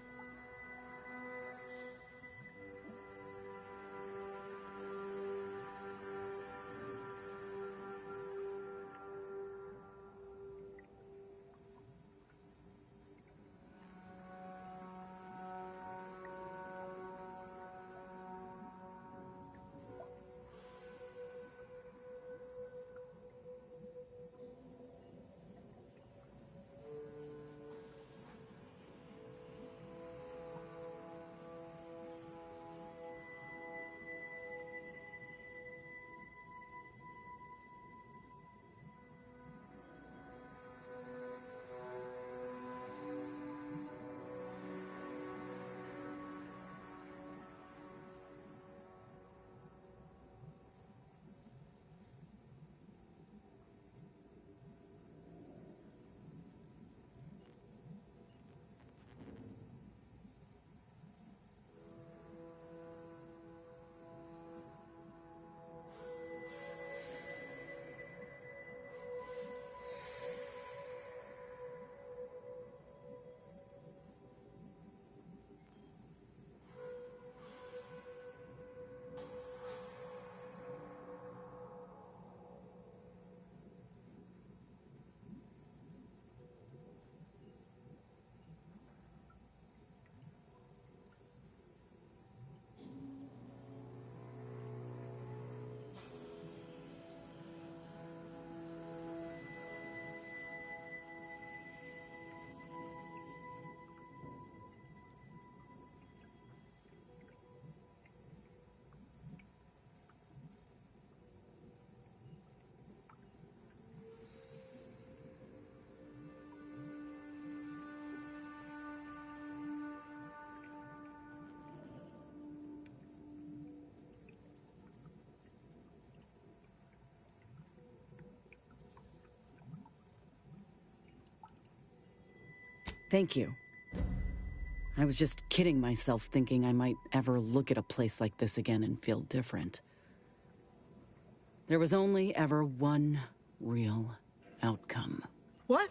Thank you. I was just kidding myself thinking I might ever look at a place like this again and feel different. There was only ever one real outcome. What?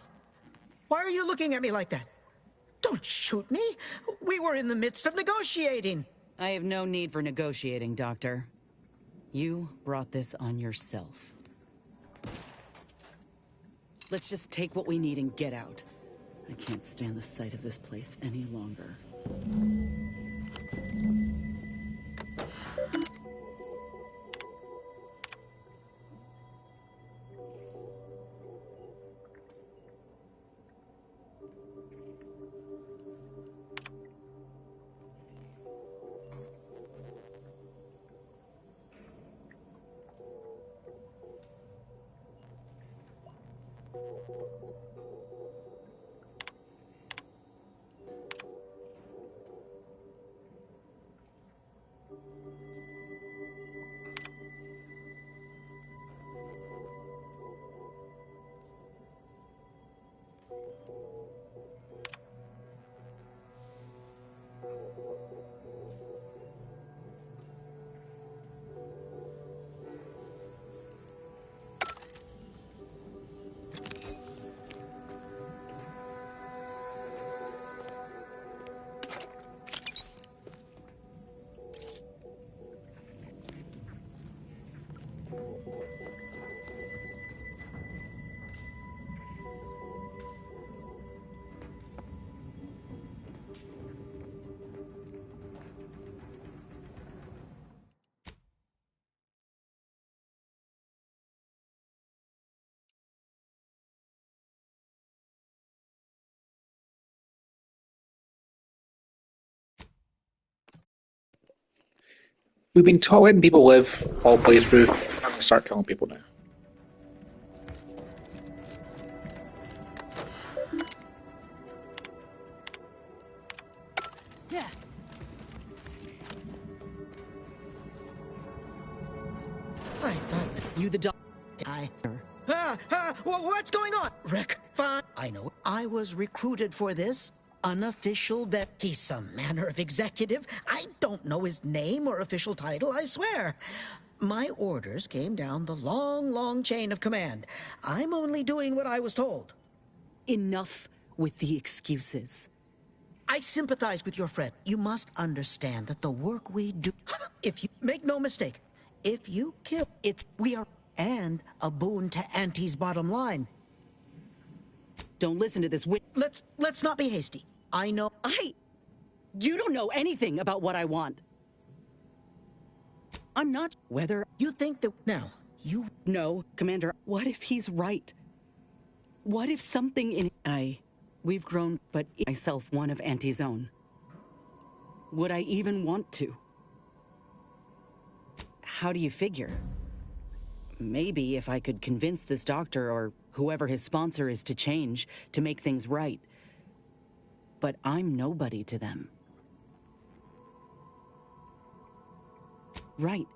Why are you looking at me like that? Don't shoot me. We were in the midst of negotiating. I have no need for negotiating, Doctor. You brought this on yourself. Let's just take what we need and get out. I can't stand the sight of this place any longer. We've been taught letting people live all playthrough. I'm going to start killing people now. Yeah. I thought you the dog. What's going on? Rick, fine. I know. I was recruited for this. Unofficial vet. He's some manner of executive. I don't know his name or official title, I swear. My orders came down the long, long chain of command. I'm only doing what I was told. Enough with the excuses. I sympathize with your friend. You must understand that the work we do... If you... Make no mistake. If you kill... We are... And a boon to Auntie's bottom line. Don't listen to this Let's not be hasty. I know... You don't know anything about what I want. I'm not... Whether... You think that... Now, you... No, Commander. What if he's right? What if something in... We've grown, but myself one of Auntie's own. Would I even want to? How do you figure? Maybe if I could convince this doctor or whoever his sponsor is to change, to make things right. But I'm nobody to them. Right.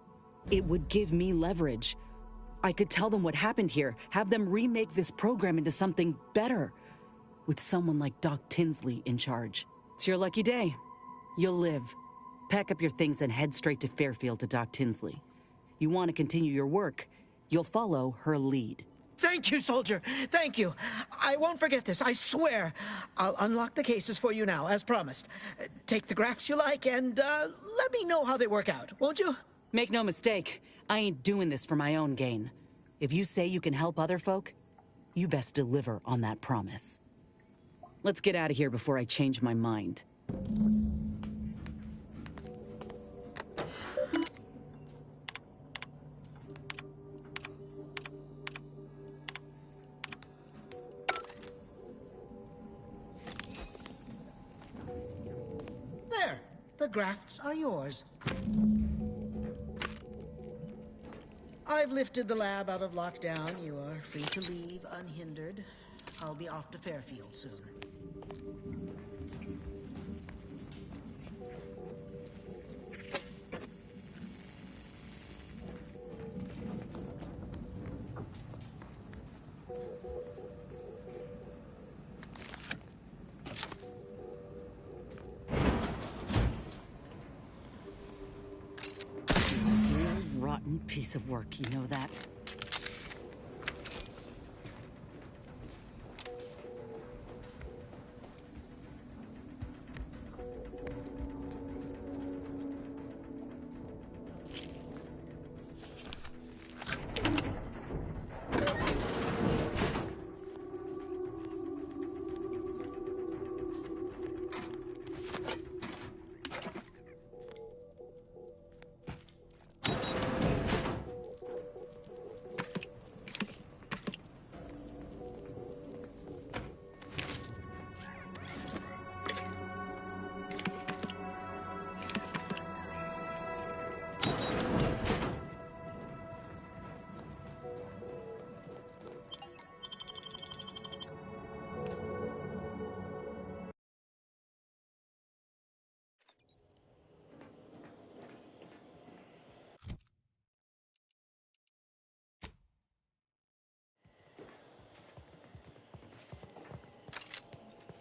It would give me leverage. I could tell them what happened here, have them remake this program into something better, with someone like Doc Tinsley in charge. It's your lucky day. You'll live. Pack up your things and head straight to Fairfield to Doc Tinsley. You want to continue your work, you'll follow her lead. Thank you, soldier. Thank you. I won't forget this, I swear. I'll unlock the cases for you now, as promised. Take the graphs you like, and let me know how they work out, won't you? Make no mistake, I ain't doing this for my own gain. If you say you can help other folk, you best deliver on that promise. Let's get out of here before I change my mind. There. The grafts are yours. I've lifted the lab out of lockdown. You are free to leave unhindered. I'll be off to Fairfield soon. Rotten piece of work, you know that?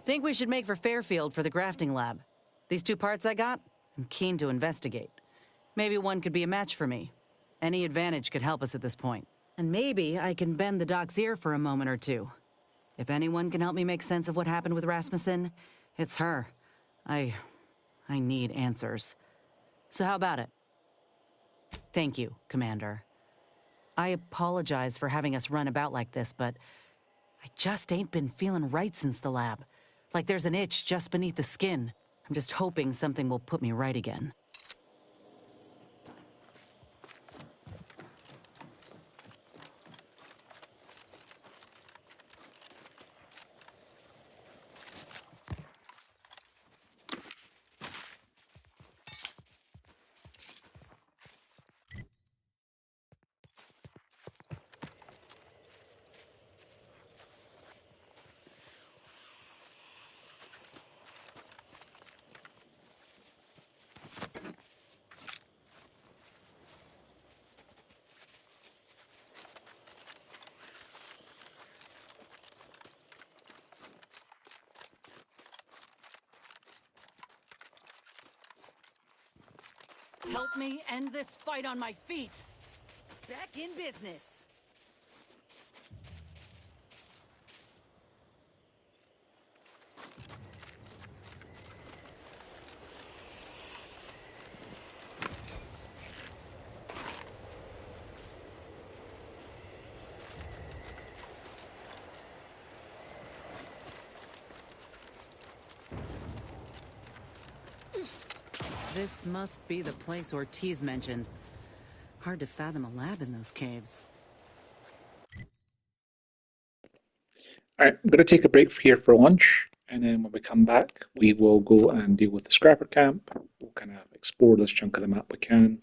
Think we should make for Fairfield for the grafting lab. These 2 parts I got, I'm keen to investigate. Maybe one could be a match for me. Any advantage could help us at this point. And maybe I can bend the doc's ear for a moment or two. If anyone can help me make sense of what happened with Rasmussen, it's her. I need answers. So how about it? Thank you, Commander. I apologize for having us run about like this, but I just ain't been feeling right since the lab. Like there's an itch just beneath the skin. I'm just hoping something will put me right again. Help me end this fight on my feet. Back in business. This must be the place Ortiz mentioned. Hard to fathom a lab in those caves. Alright, I'm going to take a break here for lunch, and then when we come back, we will go and deal with the scrapper camp. We'll kind of explore this chunk of the map we can,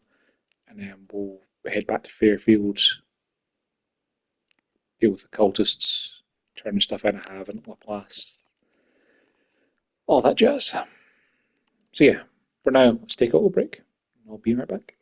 and then we'll head back to Fairfield, deal with the cultists, turn stuff into Haven, Laplace, all that jazz. So yeah, for now, let's take a little break. I'll be right back.